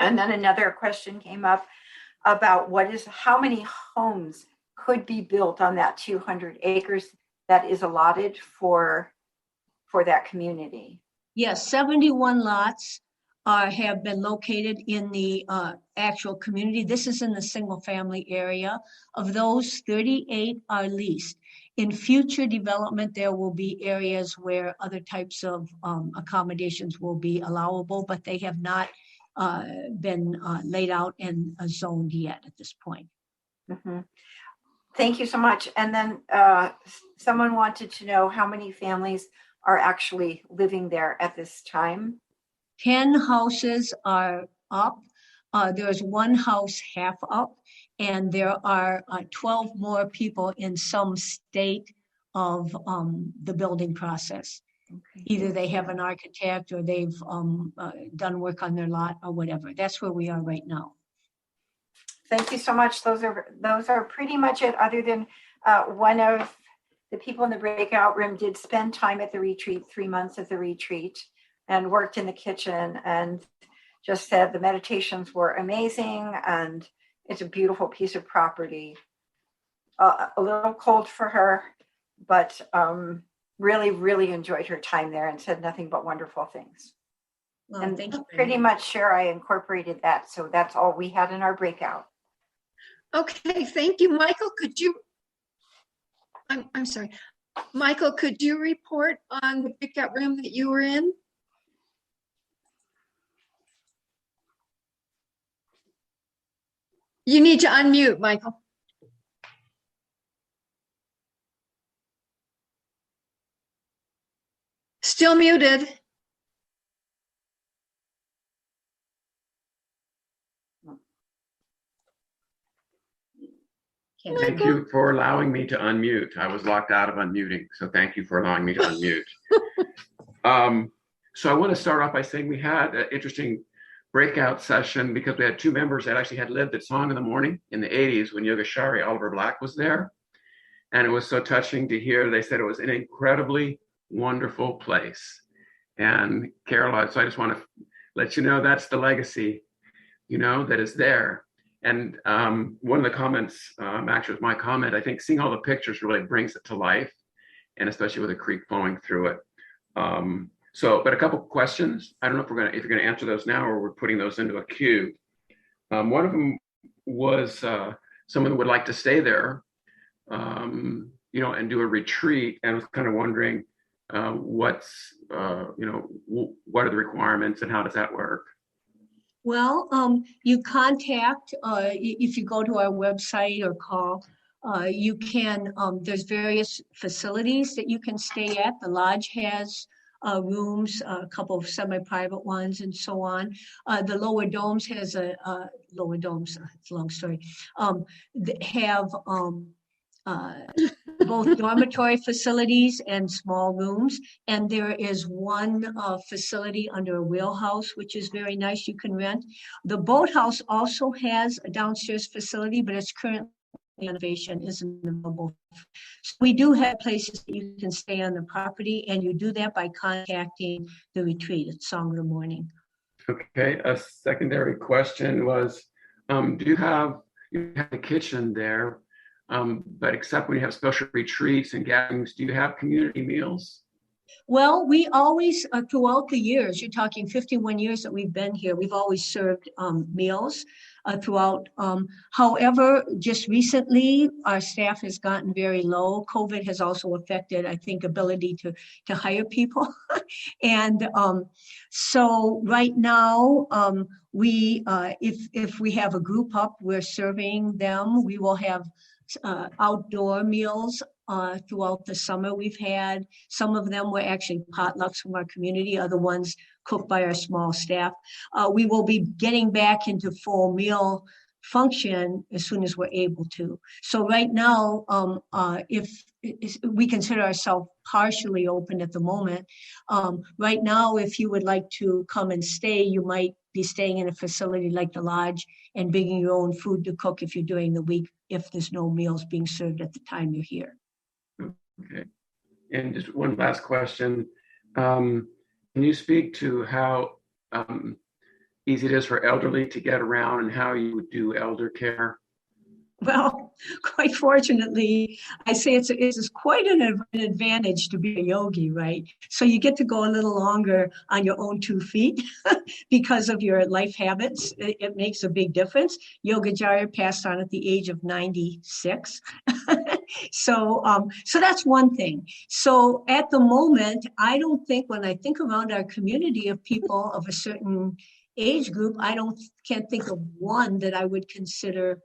And then another question came up about how many homes could be built on that 200 acres that is allotted for that community. Yes, 71 lots have been located in the actual community. This is in the single family area. Of those, 38 are leased. In future development, there will be areas where other types of accommodations will be allowable, but they have not been laid out and zoned yet at this point. Mm-hmm. Thank you so much. And then someone wanted to know how many families are actually living there at this time. 10 houses are up. There's one house half up, and there are 12 more people in some state of the building process. Okay. Either they have an architect or they've done work on their lot or whatever. That's where we are right now. Thank you so much. Those are pretty much it, other than one of the people in the breakout room did spend time at the retreat, 3 months at the retreat, and worked in the kitchen, and just said the meditations were amazing and it's a beautiful piece of property. A little cold for her, but really, really enjoyed her time there and said nothing but wonderful things. Well, and thank you. Pretty much sure I incorporated that. So that's all we had in our breakout. Okay, thank you. Michael, could you, I'm sorry. Michael, could you report on the breakout room that you were in? You need to unmute, Michael. Still muted. Thank you for allowing me to unmute. I was locked out of unmuting, so thank you for allowing me to unmute. So I want to start off by saying we had an interesting breakout session because we had 2 members that actually had lived at Song in the Morning in the 80s when Yogica Oliver Black was there. And it was so touching to hear. They said it was an incredibly wonderful place. And Carol, so I just want to let you know that's the legacy, that is there. And one of the comments, actually was my comment, I think seeing all the pictures really brings it to life, and especially with a creek flowing through it. But a couple questions. I don't know if you're gonna answer those now or we're putting those into a queue. One of them was someone would like to stay there, and do a retreat, and I was kind of wondering what are the requirements and how does that work? Well, you contact, if you go to our website or call, you can, there's various facilities that you can stay at. The lodge has rooms, a couple of semi-private ones and so on. The Lower Domes has Lower Domes, it's a long story, have both dormitory facilities and small rooms. And there is one facility under a wheelhouse, which is very nice, you can rent. The boathouse also has a downstairs facility, but it's currently renovation isn't available. So we do have places that you can stay on the property, and you do that by contacting the retreat at Song of the Morning. Okay, a secondary question was, you have a kitchen there, but except when you have special retreats and gatherings, do you have community meals? Well, we always, throughout the years, you're talking 51 years that we've been here, we've always served meals throughout. However, just recently, our staff has gotten very low. COVID has also affected, I think, ability to hire people. And so right now, if we have a group up, we're serving them. We will have outdoor meals throughout the summer. We've had some of them were actually potlucks from our community, other ones cooked by our small staff. We will be getting back into full meal function as soon as we're able to. So right now, if we consider ourselves partially open at the moment, right now, if you would like to come and stay, you might be staying in a facility like the lodge and bringing your own food to cook if you're doing the week, if there's no meals being served at the time you're here. Okay. And just one last question. Can you speak to how easy it is for elderly to get around and how you would do elder care? Well, quite fortunately, I say it's quite an advantage to be a yogi, right? So you get to go a little longer on your own 2 feet because of your life habits. It makes a big difference. Yogica passed on at the age of 96. So that's one thing. So at the moment, I don't think, when I think around our community of people of a certain age group, can't think of one that I would consider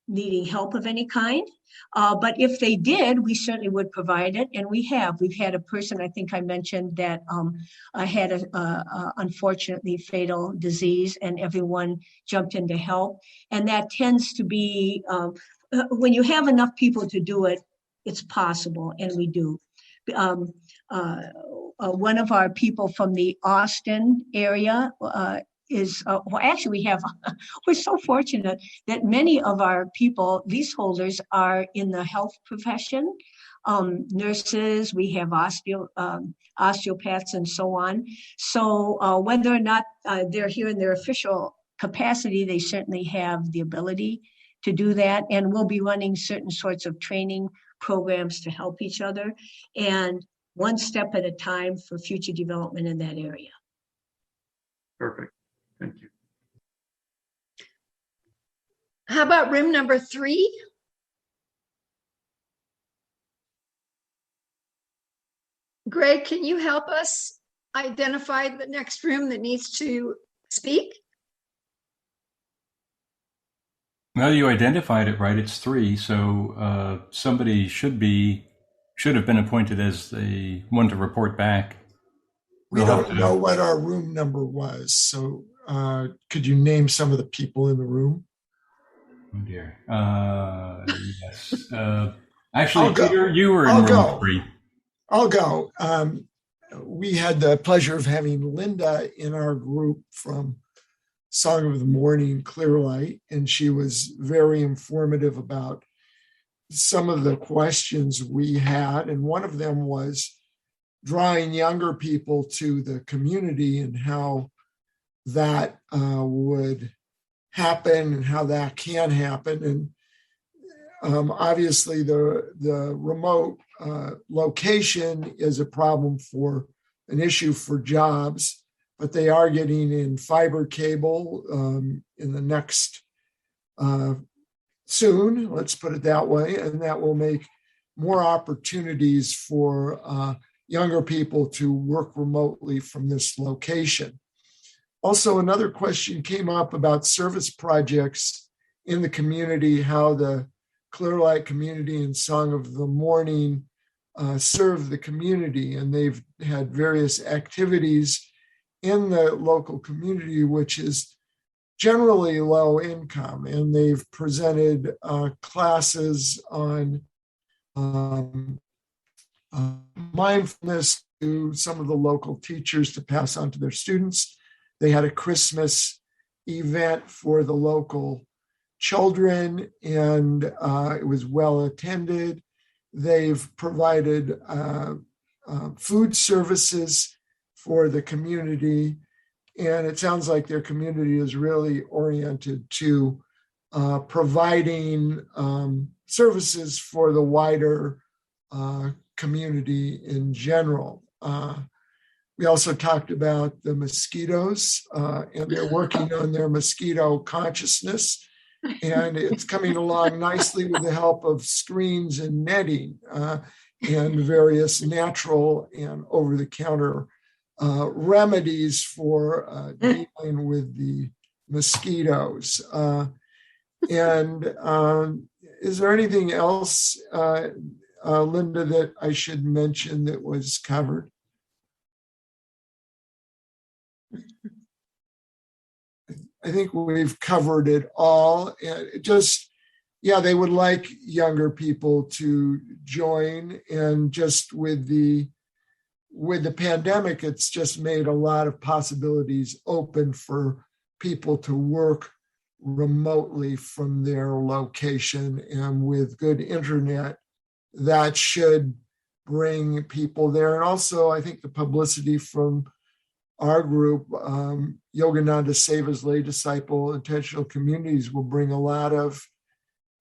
needing help of any kind. But if they did, we certainly would provide it. And we've had a person, I think I mentioned, that had a unfortunately fatal disease, and everyone jumped in to help. And that tends to be, when you have enough people to do it, it's possible, and we do. One of our people from the Austin area we're so fortunate that many of our people, leaseholders, are in the health profession, nurses, we have osteopaths and so on. So whether or not they're here in their official capacity, they certainly have the ability to do that. And we'll be running certain sorts of training programs to help each other, and one step at a time for future development in that area. Perfect. Thank you. How about room number 3? Greg, can you help us identify the next room that needs to speak? Well, you identified it right. It's 3. So somebody should have been appointed as the one to report back. We don't know what our room number was. So could you name some of the people in the room? Oh dear. Yes. Actually, Peter, you were in room 3. I'll go. We had the pleasure of having Linda in our group from Song of the Morning, Clear Light, and she was very informative about some of the questions we had. And one of them was drawing younger people to the community and how that would happen and how that can happen. And obviously the remote location is a problem for an issue for jobs, but they are getting in fiber cable in the next soon, let's put it that way, and that will make more opportunities for younger people to work remotely from this location. Also, another question came up about service projects in the community, how the Clear Light community and Song of the Morning serve the community. And they've had various activities in the local community, which is generally low income. And they've presented classes on mindfulness to some of the local teachers to pass on to their students. They had a Christmas event for the local children, and it was well attended. They've provided food services for the community, and it sounds like their community is really oriented to providing services for the wider community in general. We also talked about the mosquitoes, and they're working on their mosquito consciousness, and it's coming along nicely with the help of screens and netting and various natural and over-the-counter remedies for dealing with the mosquitoes. And is there anything else, Linda, that I should mention that was covered? I think we've covered it all. And they would like younger people to join. And just with the pandemic, it's just made a lot of possibilities open for people to work remotely from their location. And with good internet, that should bring people there. And also, I think the publicity from our group, Yogananda Seva's lay disciple intentional communities, will bring a lot of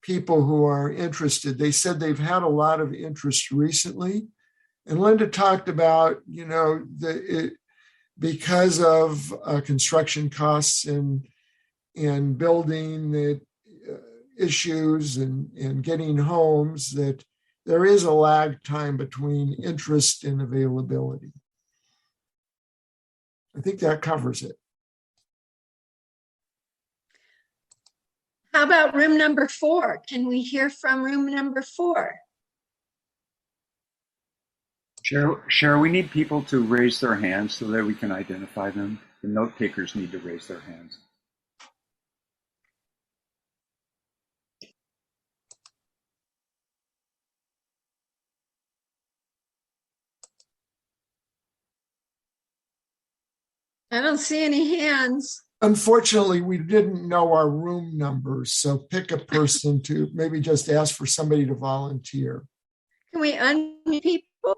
people who are interested. They said they've had a lot of interest recently. And Linda talked about, because of construction costs and building issues and getting homes, that there is a lag time between interest and availability. I think that covers it. How about room number 4? Can we hear from room number 4? Cheryl, we need people to raise their hands so that we can identify them. The note takers need to raise their hands. I don't see any hands. Unfortunately, we didn't know our room numbers, so pick a person to maybe just ask for somebody to volunteer. Can we unmute people?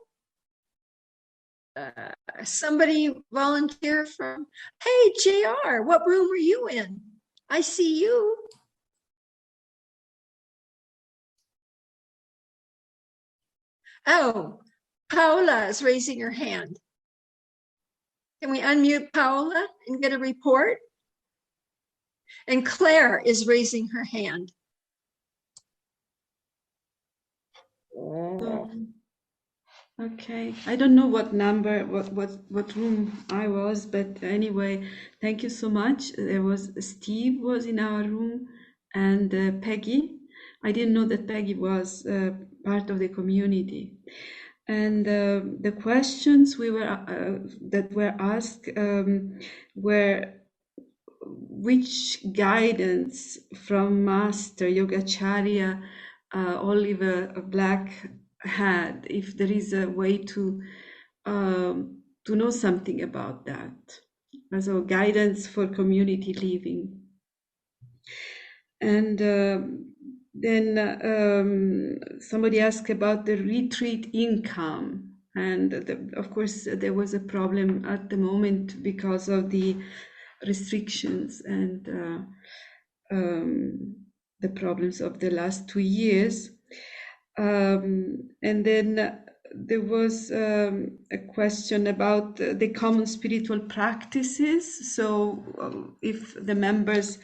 Somebody volunteer from, hey, JR, what room are you in? I see you. Oh, Paola is raising her hand. Can we unmute Paola and get a report? And Claire is raising her hand. Okay, I don't know what number, what room I was, but anyway, thank you so much. There was Steve was in our room, and Peggy. I didn't know that Peggy was part of the community. And the questions that were asked were, which guidance from Master Yogacharya Oliver Black had, if there is a way to know something about that, so guidance for community living. And then somebody asked about the retreat income, and of course there was a problem at the moment because of the restrictions and the problems of the last 2 years. And then there was a question about the common spiritual practices. So if the members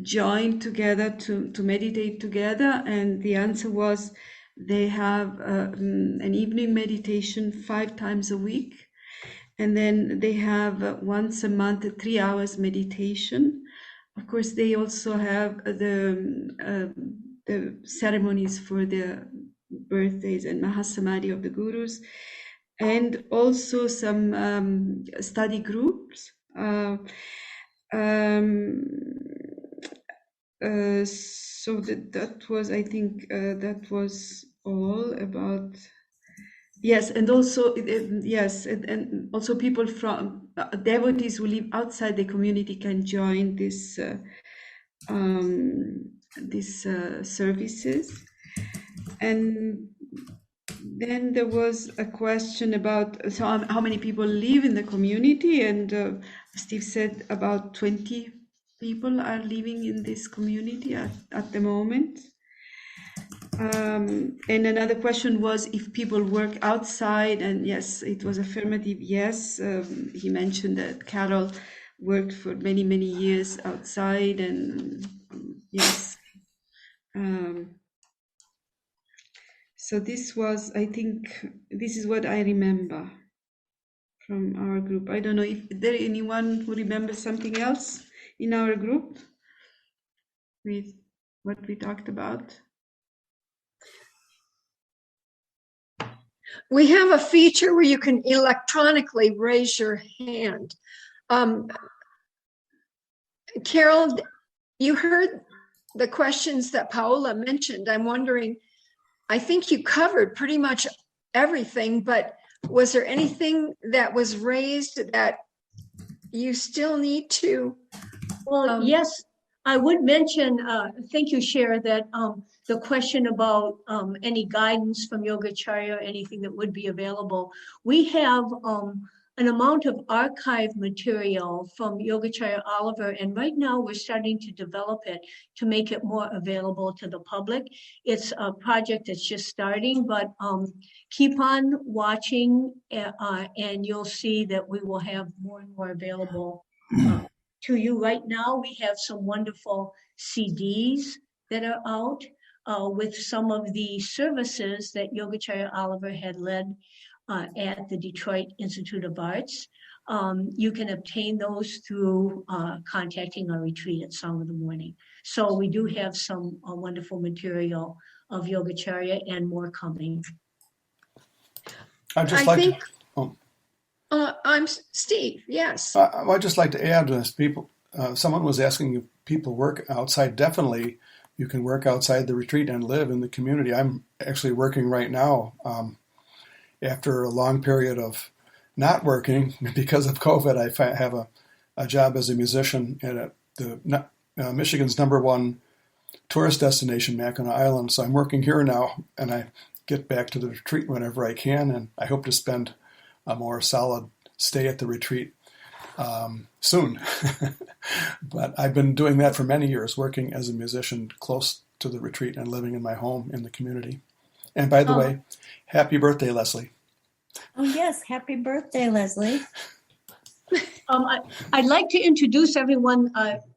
join together to meditate together, and the answer was they have an evening meditation 5 times a week, and then they have once a month 3 hours meditation. Of course, they also have the ceremonies for the birthdays and Mahasamadhi of the gurus, and also some study groups. So that was, I think, that was all about. Yes, and also yes, and also people from devotees who live outside the community can join this these services. And then there was a question about how many people live in the community, and Steve said about 20 people are living in this community at the moment. And another question was if people work outside, and yes, it was affirmative, yes. He mentioned that Carol worked for many, many years outside, and yes. So this was, I think, this is what I remember from our group. I don't know if there anyone who remembers something else in our group with what we talked about. We have a feature where you can electronically raise your hand. Carol, you heard the questions that Paola mentioned. I'm wondering, I think you covered pretty much everything, but was there anything that was raised that you still need to? Well, yes, I would mention, thank you, Cher, that the question about any guidance from Yogacharya or anything that would be available. We have an amount of archive material from Yogacharya Oliver, and right now we're starting to develop it to make it more available to the public. It's a project that's just starting, but keep on watching and you'll see that we will have more and more available to you. Right now, we have some wonderful CDs that are out with some of the services that Yogacharya Oliver had led at the Detroit Institute of Arts. You can obtain those through contacting our retreat at Song of the Morning. So we do have some wonderful material of Yogacharya and more coming. I'd just like think, to... I'm Steve, yes. I'd just like to add to this. People, someone was asking if people work outside. Definitely, you can work outside the retreat and live in the community. I'm actually working right now. After a long period of not working because of COVID, I have a job as a musician at Michigan's #1 tourist destination, Mackinac Island. So I'm working here now, and I get back to the retreat whenever I can, and I hope to spend a more solid stay at the retreat soon. But I've been doing that for many years, working as a musician close to the retreat and living in my home in the community. And by the way, happy birthday, Leslie. Oh, yes. Happy birthday, Leslie. I'd like to introduce everyone.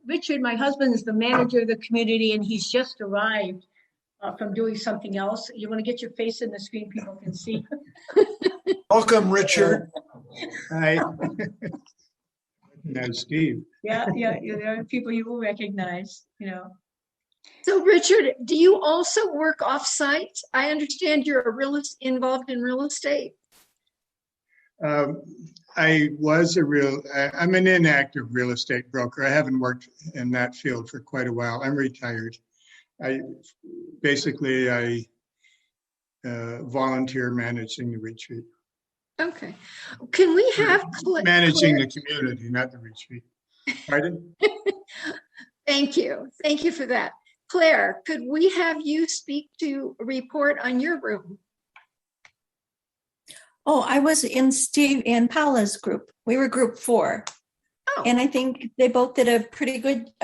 Richard, my husband, is the manager of the community, and he's just arrived from doing something else. You want to get your face in the screen, people can see. Welcome, Richard. Hi. No, Steve. Yeah, there are people you will recognize, you know. So, Richard, do you also work off-site? I understand you're involved in real estate. I'm an inactive real estate broker. I haven't worked in that field for quite a while. I'm retired. I volunteer managing the retreat. Okay. Can we have managing the community, not the retreat. Pardon? Thank you. Thank you for that. Claire, could we have you speak to a report on your room? Oh, I was in Steve and Paula's group. We were group 4. Oh. And I think they both did a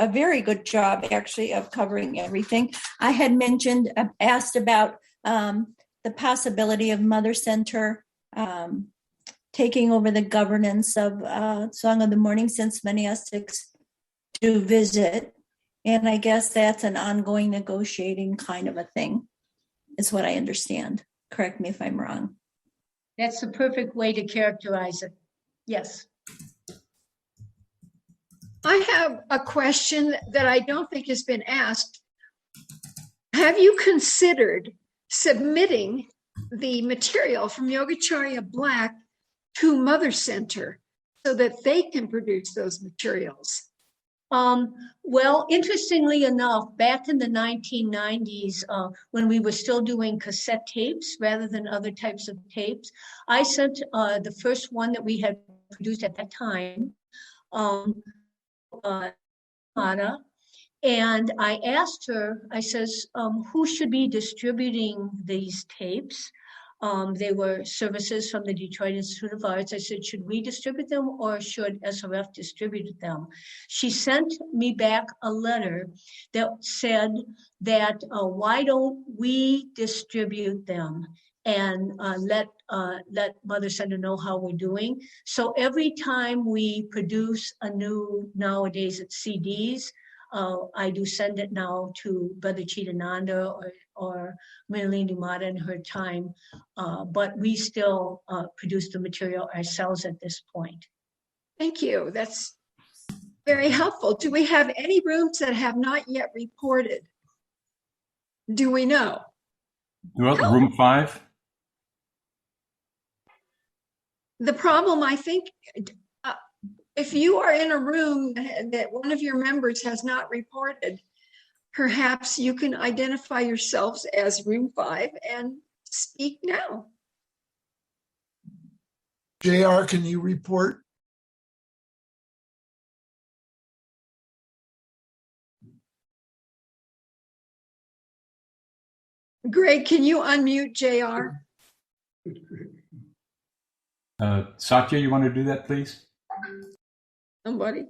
very good job, actually, of covering everything. I had asked about the possibility of Mother Center taking over the governance of Song of the Morning, since many monastics do visit. And I guess that's an ongoing negotiating kind of a thing, is what I understand. Correct me if I'm wrong. That's the perfect way to characterize it. Yes. I have a question that I don't think has been asked. Have you considered submitting the material from Yogacharya Black to Mother Center so that they can produce those materials? Well, interestingly enough, back in the 1990s, when we were still doing cassette tapes rather than other types of tapes, I sent the first one that we had produced at that time, And I asked her, I says, who should be distributing these tapes? They were services from the Detroit Institute of Arts. I said, should we distribute them or should SRF distribute them? She sent me back a letter that said that why don't we distribute them and let Mother Center know how we're doing. So every time we produce a new, nowadays it's CDs, I do send it now to Brother Chidananda or Marilyn Mata in her time, but we still produce the material ourselves at this point. Thank you. That's very helpful. Do we have any rooms that have not yet reported? Do we know? Well, room 5. The problem, I think, if you are in a room that one of your members has not reported, perhaps you can identify yourselves as room 5 and speak now. JR, can you report? Greg, can you unmute JR? Satya, you want to do that, please? Somebody.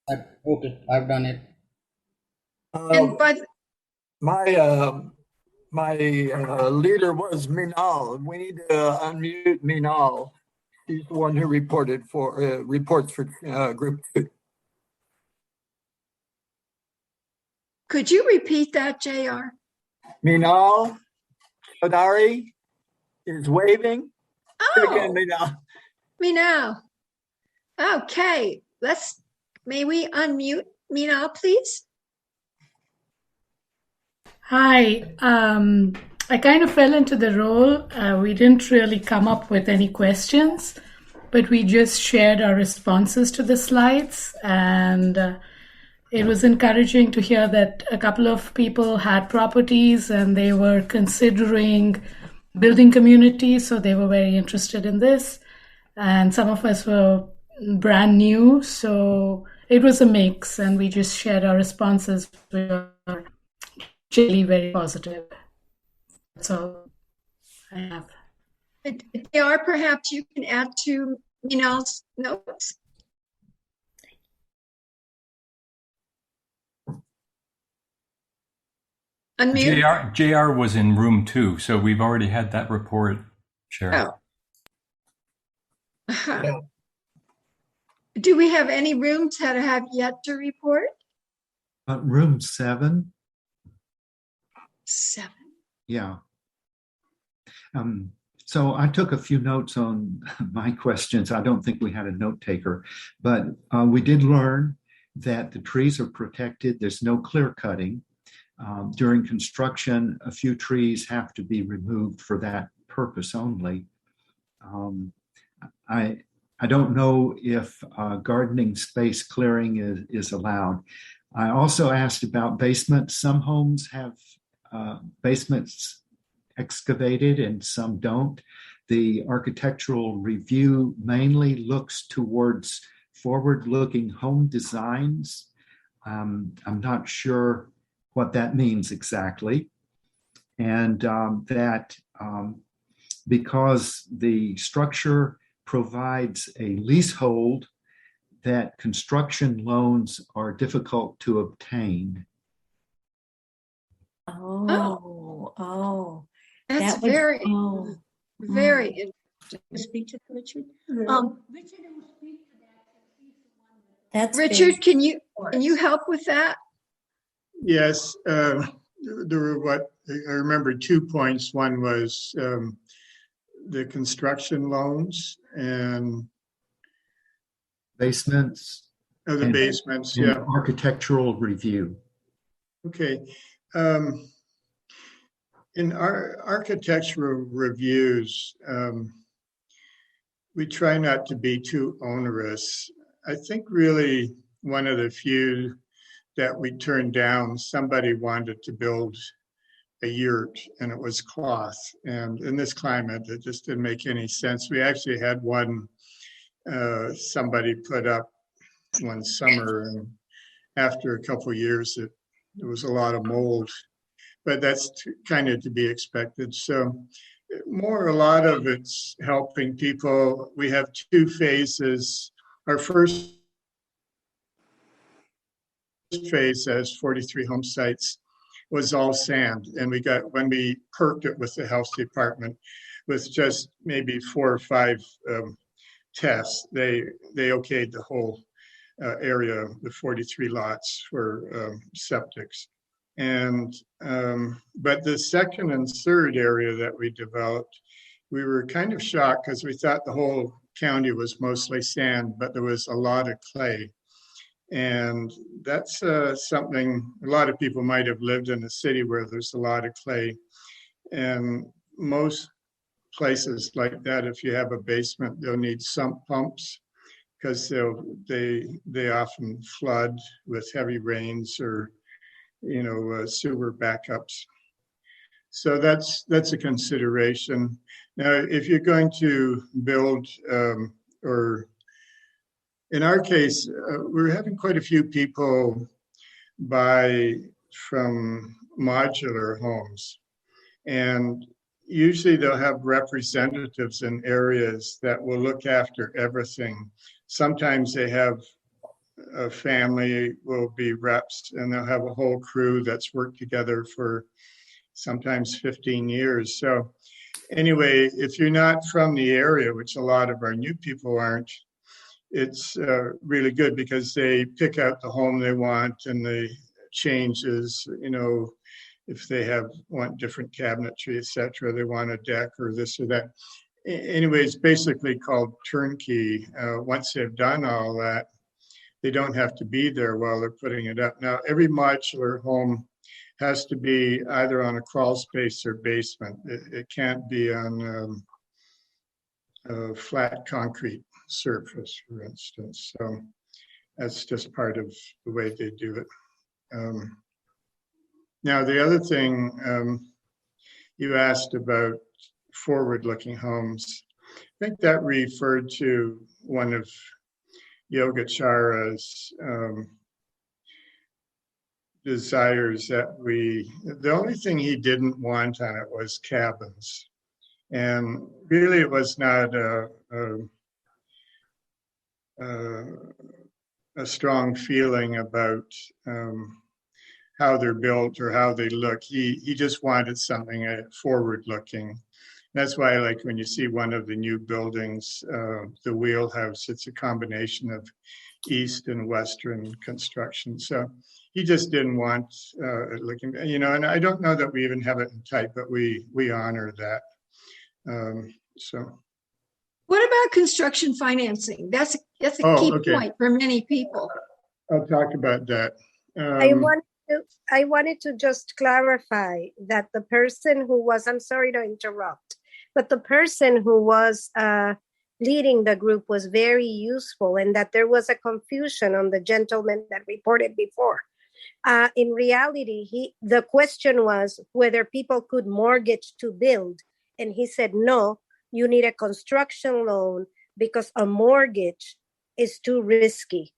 I've done it. And by My leader was Minal. We need to unmute Minal. She's the one who reported for reports for group 2. could you repeat that, JR? Minal Chaudhary is waving. Again, Oh, Minal. me now. Okay, may we unmute me now, please? Hi, I kind of fell into the role. We didn't really come up with any questions, but we just shared our responses to the slides. And it was encouraging to hear that a couple of people had properties and they were considering building communities, so they were very interested in this. And some of us were brand new, so it was a mix, and we just shared our responses. We were generally very positive. That's all I have. JR, perhaps you can add to Minal's notes. Unmute. JR was in room 2, so we've already had that report, Sharon. Yeah. Do we have any rooms that have yet to report? Room 7. 7. Yeah. So I took a few notes on my questions. I don't think we had a note taker, but we did learn that the trees are protected. There's no clear cutting. During construction, a few trees have to be removed for that purpose only. I don't know if gardening space clearing is allowed. I also asked about basements. Some homes have basements excavated and some don't. The architectural review mainly looks towards forward-looking home designs. I'm not sure what that means exactly. And that because the structure provides a leasehold, that construction loans are difficult to obtain. That's very interesting. Speak to Richard. Richard will speak to that. That's Richard, can you help with that? Yes, there were I remember 2 points. One was the construction loans and basements. Oh, the basements, yeah. Architectural review. Okay. In our architectural reviews, we try not to be too onerous. I think really one of the few that we turned down, somebody wanted to build a yurt and it was cloth. And in this climate, it just didn't make any sense. We actually had one, somebody put up one summer, and after a couple of years, there was a lot of mold, but that's kind of to be expected. So a lot of it's helping people. We have two phases. Our first phase as 43 home sites was all sand. And when we perked it with the health department with just maybe 4 or 5 tests, they okayed the whole area, the 43 lots for septics. And but the second and third area that we developed, we were kind of shocked because we thought the whole county was mostly sand, but there was a lot of clay. And that's something a lot of people might have lived in a city where there's a lot of clay. And most places like that, if you have a basement, they'll need sump pumps because they often flood with heavy rains or sewer backups. So that's a consideration. Now, if you're going to build or in our case, we're having quite a few people buy from modular homes. And usually they'll have representatives in areas that will look after everything. Sometimes they have a family will be reps and they'll have a whole crew that's worked together for sometimes 15 years. So anyway, if you're not from the area, which a lot of our new people aren't, it's really good because they pick out the home they want and the changes, if they want different cabinetry, etc., they want a deck or this or that. Anyway, it's basically called turnkey. Once they've done all that, they don't have to be there while they're putting it up. Now, every modular home has to be either on a crawl space or basement. It can't be on a flat concrete surface, for instance. So that's just part of the way they do it. Now, the other thing you asked about forward-looking homes, I think that referred to one of Yogichara's desires that the only thing he didn't want on it was cabins. And really it was not a strong feeling about how they're built or how they look. He just wanted something forward-looking. That's why, like when you see one of the new buildings, the wheelhouse, it's a combination of East and Western construction. So he just didn't want it looking, and I don't know that we even have it in type, but we honor that. So. What about construction financing? That's a key point for many people. I'll talk about that. I wanted to just clarify that the person who was, I'm sorry to interrupt, but the person who was leading the group was very useful, and that there was a confusion on the gentleman that reported before. In reality, the question was whether people could mortgage to build, and he said, no, you need a construction loan because a mortgage is too risky.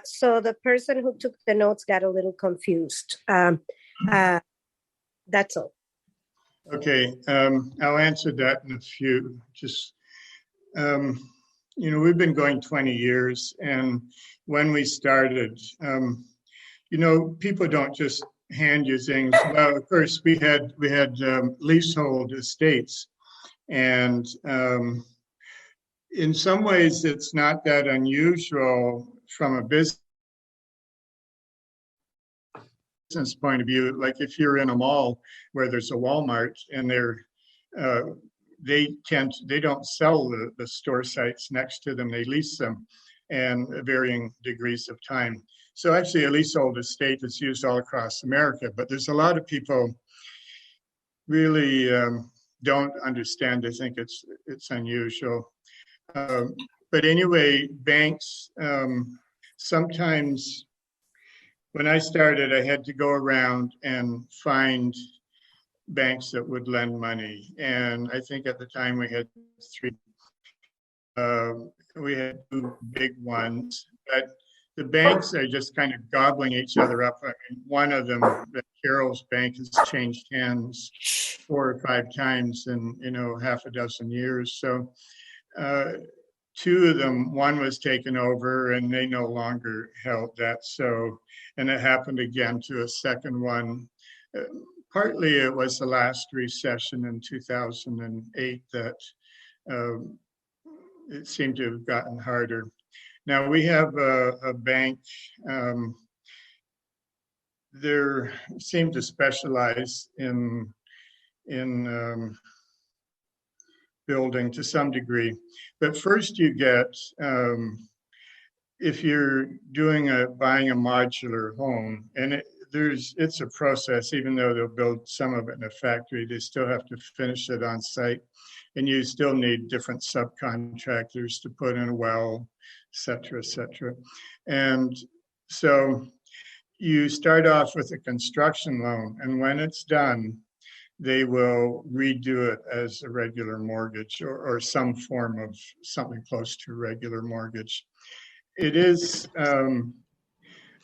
So the person who took the notes got a little confused. That's all. Okay, I'll answer that in a few. We've been going 20 years, and when we started, people don't just hand you things. Well, of course, we had leasehold estates, and in some ways, it's not that unusual from a business point of view. Like if you're in a mall where there's a Walmart and they don't sell the store sites next to them, they lease them, and varying degrees of time. So actually a leasehold estate is used all across America, but there's a lot of people really don't understand. I think it's unusual. But anyway, banks, sometimes when I started, I had to go around and find banks that would lend money. And I think at the time we had 3, we had 2 big ones, but the banks are just kind of gobbling each other up. I mean, one of them, Carol's bank, has changed hands 4 or 5 times in, half a dozen years. So 2 of them, one was taken over and they no longer held that. So, and it happened again to a second one. Partly it was the last recession in 2008 that it seemed to have gotten harder. Now we have a bank, they seem to specialize in building to some degree. But first you get, if you're buying a modular home, and it's a process, even though they'll build some of it in a factory, they still have to finish it on site. And you still need different subcontractors to put in a well, et cetera, et cetera. And so you start off with a construction loan, and when it's done, they will redo it as a regular mortgage or some form of something close to a regular mortgage. It is,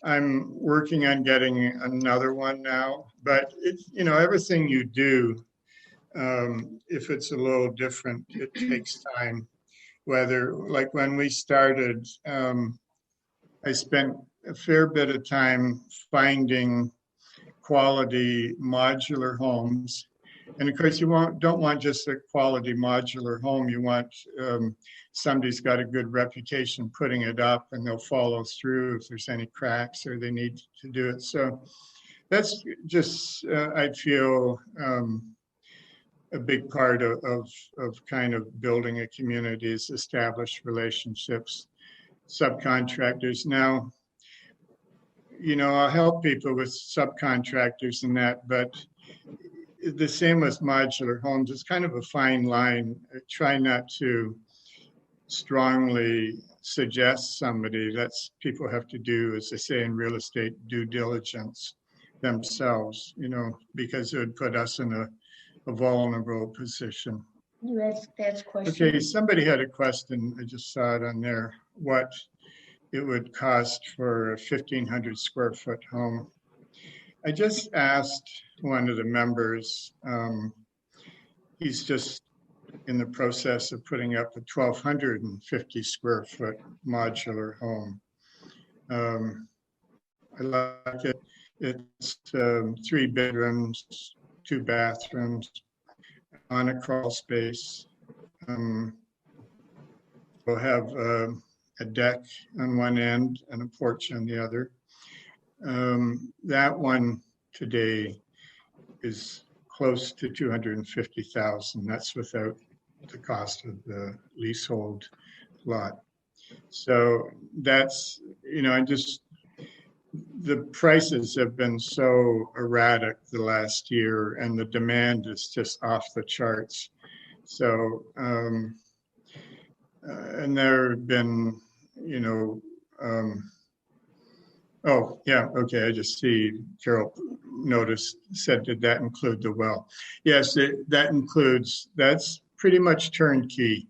I'm working on getting another one now, but it's, everything you do, if it's a little different, it takes time. Whether, like when we started, I spent a fair bit of time finding quality modular homes. And of course, you don't want just a quality modular home. You want somebody's got a good reputation putting it up, and they'll follow through if there's any cracks or they need to do it. So that's just, I feel, a big part of kind of building a community is establish relationships, subcontractors. Now, I'll help people with subcontractors and that, but the same with modular homes. It's kind of a fine line. I try not to strongly suggest somebody. That's people have to do, as they say in real estate, due diligence themselves, because it would put us in a vulnerable position. That's question. Okay, somebody had a question. I just saw it on there. What it would cost for a 1,500 square foot home. I just asked one of the members, he's just in the process of putting up a 1,250 square foot modular home. I like it. It's 3 bedrooms, 2 bathrooms, on a crawl space. We'll have a deck on one end and a porch on the other. That one today is close to 250,000. That's without the cost of the leasehold lot. So that's, the prices have been so erratic the last year, and the demand is just off the charts. So, and there have been, oh, yeah, okay, I just see Carol said, did that include the well? Yes, that includes, that's pretty much turnkey.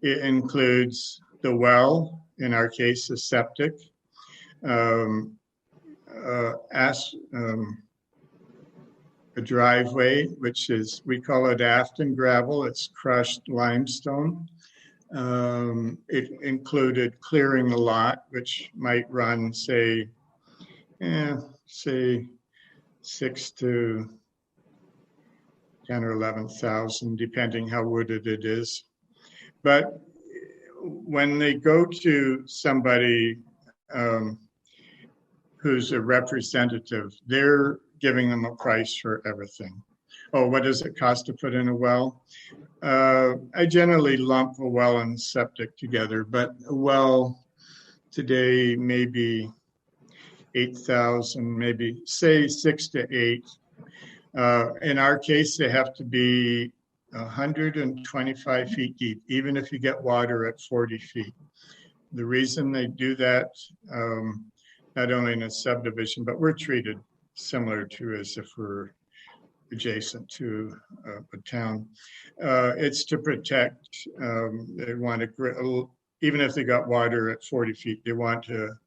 It includes the well, in our case, the septic, a driveway, which is, we call it Afton gravel, it's crushed limestone. It included clearing the lot, which might run, say 6 to 10 or 11,000, depending how wooded it is. But when they go to somebody who's a representative, they're giving them a price for everything. Oh, what does it cost to put in a well? I generally lump a well and septic together, but a well today maybe 8,000, maybe say 6 to 8. In our case, they have to be 125 feet deep, even if you get water at 40 feet. The reason they do that, not only in a subdivision, but we're treated similar to as if we're adjacent to a town. It's to protect, they want to, even if they got water at 40 feet, they want to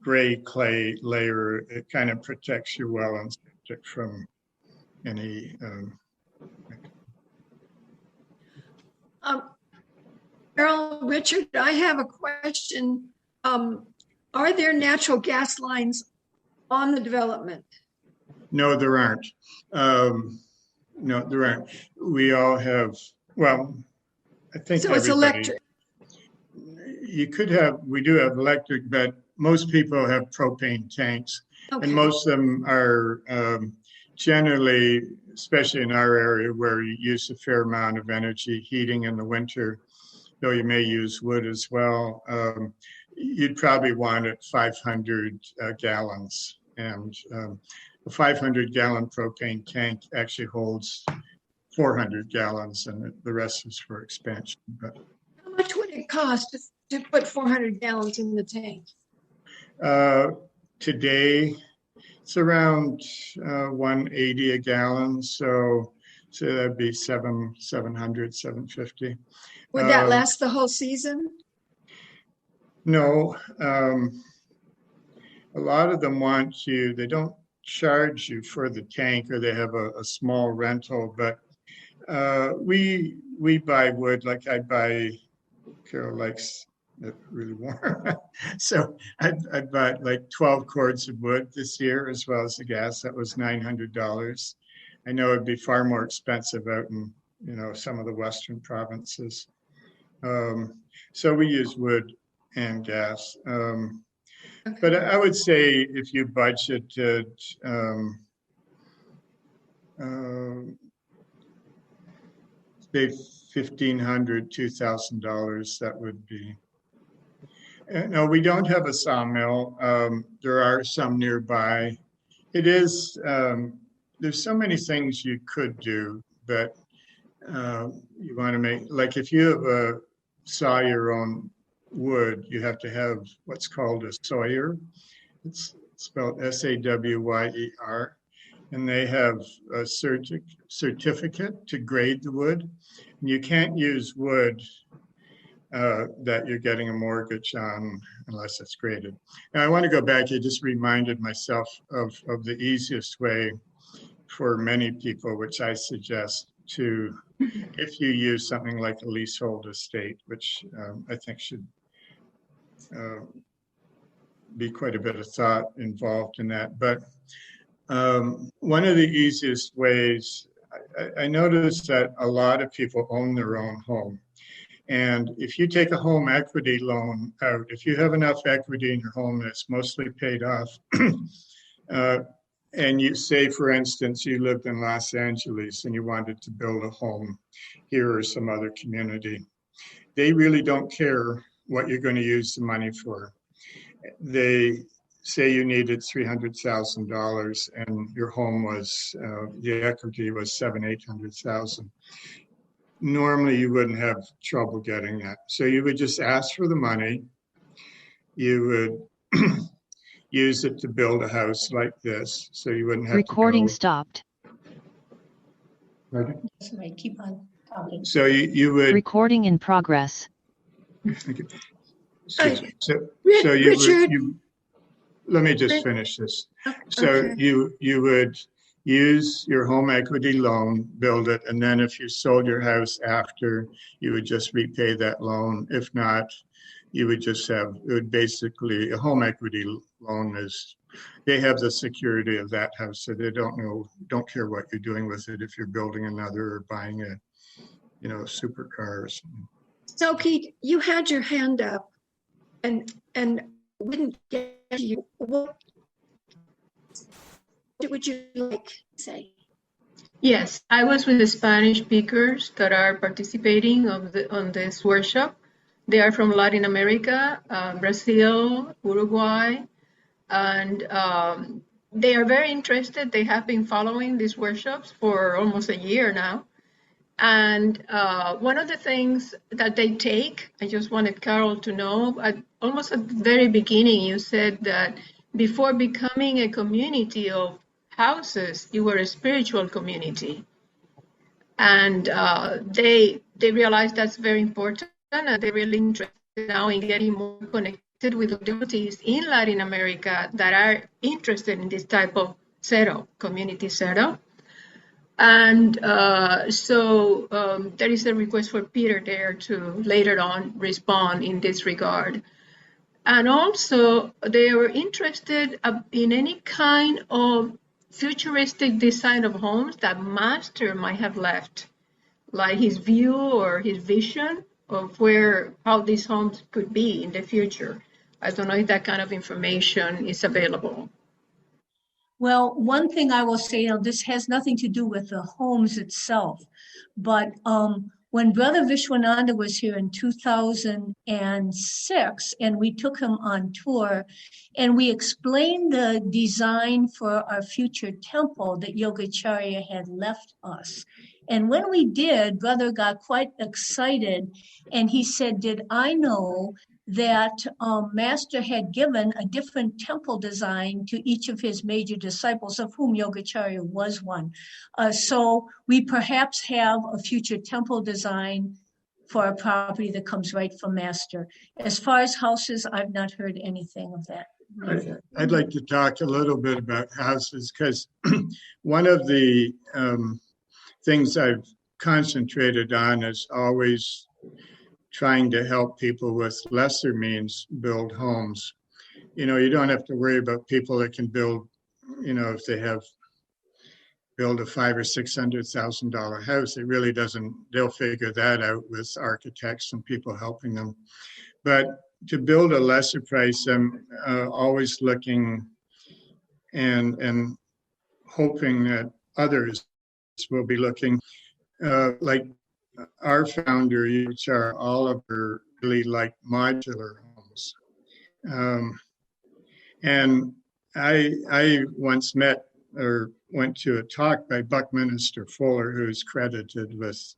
gray clay layer. It kind of protects your well and septic from any. Carol, Richard, I have a question. Are there natural gas lines on the development? No, there aren't. No, there aren't. We all have, well, I think so it's electric. You could have, we do have electric, but most people have propane tanks. Okay. And most of them are generally, especially in our area where you use a fair amount of energy heating in the winter, though you may use wood as well, you'd probably want it 500 gallons. And a 500-gallon propane tank actually holds 400 gallons, and the rest is for expansion. But how much would it cost to put 400 gallons in the tank? Today, it's around 180 a gallon, so that'd be 700, 750. Would that last the whole season? No. A lot of them want you, they don't charge you for the tank, or they have a small rental, but we buy wood. Like I buy, Carol likes it really warm. So I bought like 12 cords of wood this year, as well as the gas. That was $900. I know it'd be far more expensive out in, some of the Western provinces. So we use wood and gas. But I would say if you budgeted say $1,500, $2,000, that would be. No, we don't have a sawmill. There are some nearby. It is, there's so many things you could do, but you want to make, like if you saw your own wood, you have to have what's called a sawyer. It's spelled S-A-W-Y-E-R, and they have a certificate to grade the wood. And you can't use wood that you're getting a mortgage on unless it's graded. Now I want to go back. I just reminded myself of the easiest way for many people, which I suggest to, if you use something like a leasehold estate, which I think should be quite a bit of thought involved in that. But one of the easiest ways, I noticed that a lot of people own their own home. And if you take a home equity loan out, if you have enough equity in your home that's mostly paid off, and you say, for instance, you lived in Los Angeles and you wanted to build a home here or some other community, they really don't care what you're going to use the money for. They say you needed $300,000 and your home was, the equity was $700,000-800,000. Normally you wouldn't have trouble getting that. So you would just ask for the money. You would use it to build a house like this. So you wouldn't have recording to go. Stopped. Right. Somebody keep on talking. So you would. Recording in progress. Okay. Excuse me. So you Richard. would, let me just finish this. So Okay. you would use your home equity loan, build it, and then if you sold your house after, you would just repay that loan. If not, you would just have, it would basically, a home equity loan is, they have the security of that house, so they don't care what you're doing with it if you're building another or buying a, supercar or something. So Pete, you had your hand up and wouldn't get you. What would you like to say? Yes, I was with the Spanish speakers that are participating on this workshop. They are from Latin America, Brazil, Uruguay, and they are very interested. They have been following these workshops for almost a year now. And one of the things that they take, I just wanted Carol to know, almost at the very beginning, you said that before becoming a community of houses, you were a spiritual community. And they realize that's very important, and they're really interested now in getting more connected with devotees in Latin America that are interested in this type of setup, community setup. And so there is a request for Peter there to later on respond in this regard. And also, they were interested in any kind of futuristic design of homes that Master might have left, like his view or his vision of how these homes could be in the future. I don't know if that kind of information is available. Well, one thing I will say, this has nothing to do with the homes itself, but when Brother Vishwananda was here in 2006, and we took him on tour, and we explained the design for our future temple that Yogacharya had left us. And when we did, Brother got quite excited, and he said, "Did I know that Master had given a different temple design to each of his major disciples, of whom Yogacharya was one. So we perhaps have a future temple design for a property that comes right from Master. As far as houses, I've not heard anything of that. I'd like to talk a little bit about houses, because one of the things I've concentrated on is always trying to help people with lesser means build homes. You know, you don't have to worry about people that can build, you know, if they build a $500,000 or $600,000 house, it really doesn't, they'll figure that out with architects and people helping them. But to build a lesser price, I'm always looking and hoping that others will be looking, like our founder, Yogica Oliver, really liked modular homes. And I once met or went to a talk by Buckminster Fuller, who's credited with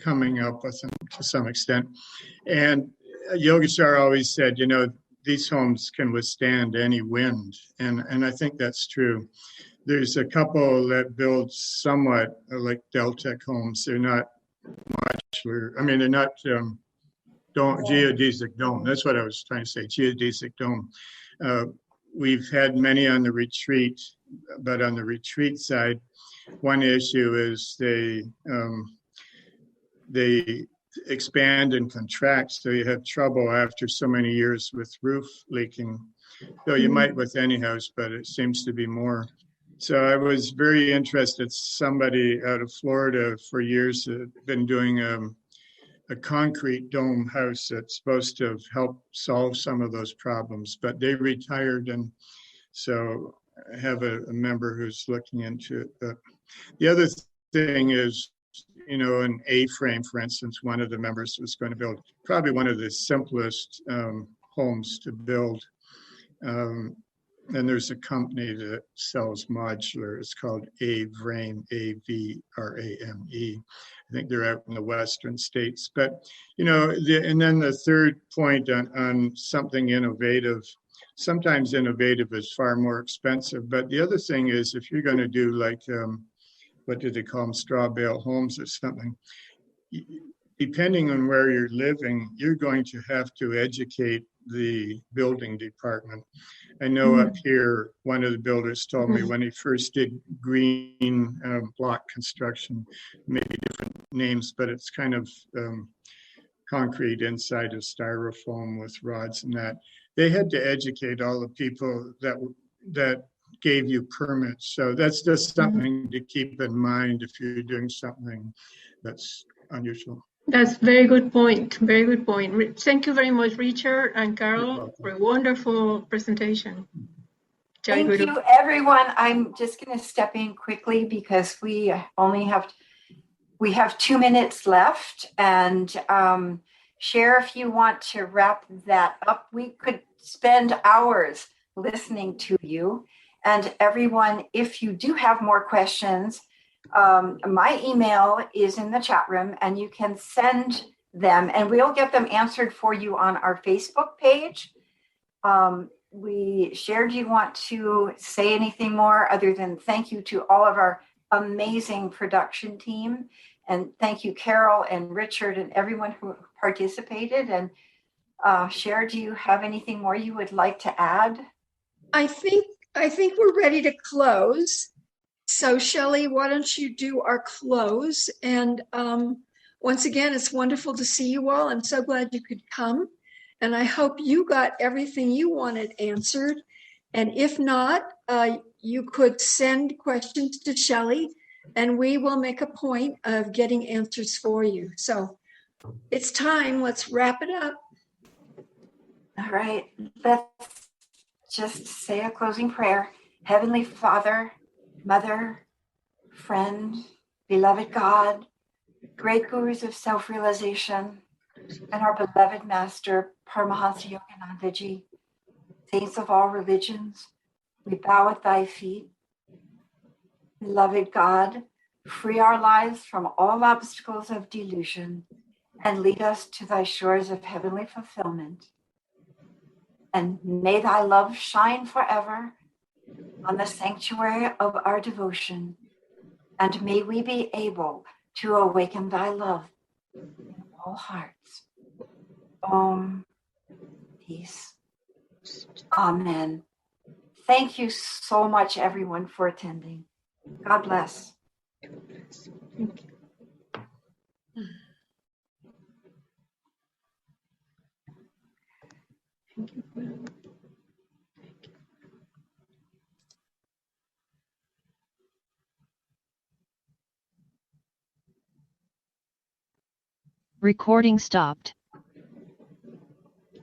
coming up with them to some extent. And Yogacharya always said, you know, these homes can withstand any wind. And I think that's true. There's a couple that build somewhat like Deltec homes. They're not modular. I mean, they're not geodesic dome. That's what I was trying to say, geodesic dome. We've had many on the retreat, but on the retreat side, one issue is they expand and contract, so you have trouble after so many years with roof leaking. Though you might with any house, but it seems to be more. So I was very interested. Somebody out of Florida for years had been doing a concrete dome house that's supposed to help solve some of those problems, but they retired, and so I have a member who's looking into it. But the other thing is, you know, an A-frame, for instance, one of the members was going to build probably one of the simplest homes to build. And there's a company that sells modular. It's called Avrame, A-V-R-A-M-E. I think they're out in the Western states. But, you know, and then the third point on something innovative, sometimes innovative is far more expensive. But the other thing is, if you're going to do like, what do they call them, straw bale homes or something, depending on where you're living, you're going to have to educate the building department. I know up here, one of the builders told me when he first did green block construction, maybe different names, but it's kind of concrete inside of styrofoam with rods and that. They had to educate all the people that gave you permits. So that's just something to keep in mind if you're doing something that's unusual. That's very good point. Very good point. Thank you very much, Richard and Carol, for a wonderful presentation. Thank you, everyone. I'm just going to step in quickly because we have 2 minutes left, and Cher, if you want to wrap that up, we could spend hours listening to you. And everyone, if you do have more questions, my email is in the chat room, and you can send them, and we'll get them answered for you on our Facebook page. Cher, do you want to say anything more other than thank you to all of our amazing production team And thank you, Carol and Richard and everyone who participated. And Cher, do you have anything more you would like to add? I think we're ready to close. So Shelley, why don't you do our close? And once again, it's wonderful to see you all. I'm so glad you could come. And I hope you got everything you wanted answered. And if not, you could send questions to Shelley and we will make a point of getting answers for you. So it's time. Let's wrap it up. All right. Let's just say a closing prayer. Heavenly Father, Mother, friend, beloved God, great gurus of self-realization, and our beloved Master, Paramahansa Yoganandaji, saints of all religions, we bow at thy feet. Beloved God, free our lives from all obstacles of delusion and lead us to thy shores of heavenly fulfillment. And may thy love shine forever on the sanctuary of our devotion, and may we be able to awaken thy love in all hearts. Om, peace. Amen. Thank you so much, everyone, for attending. God bless. Thank you. Thank you. Recording stopped.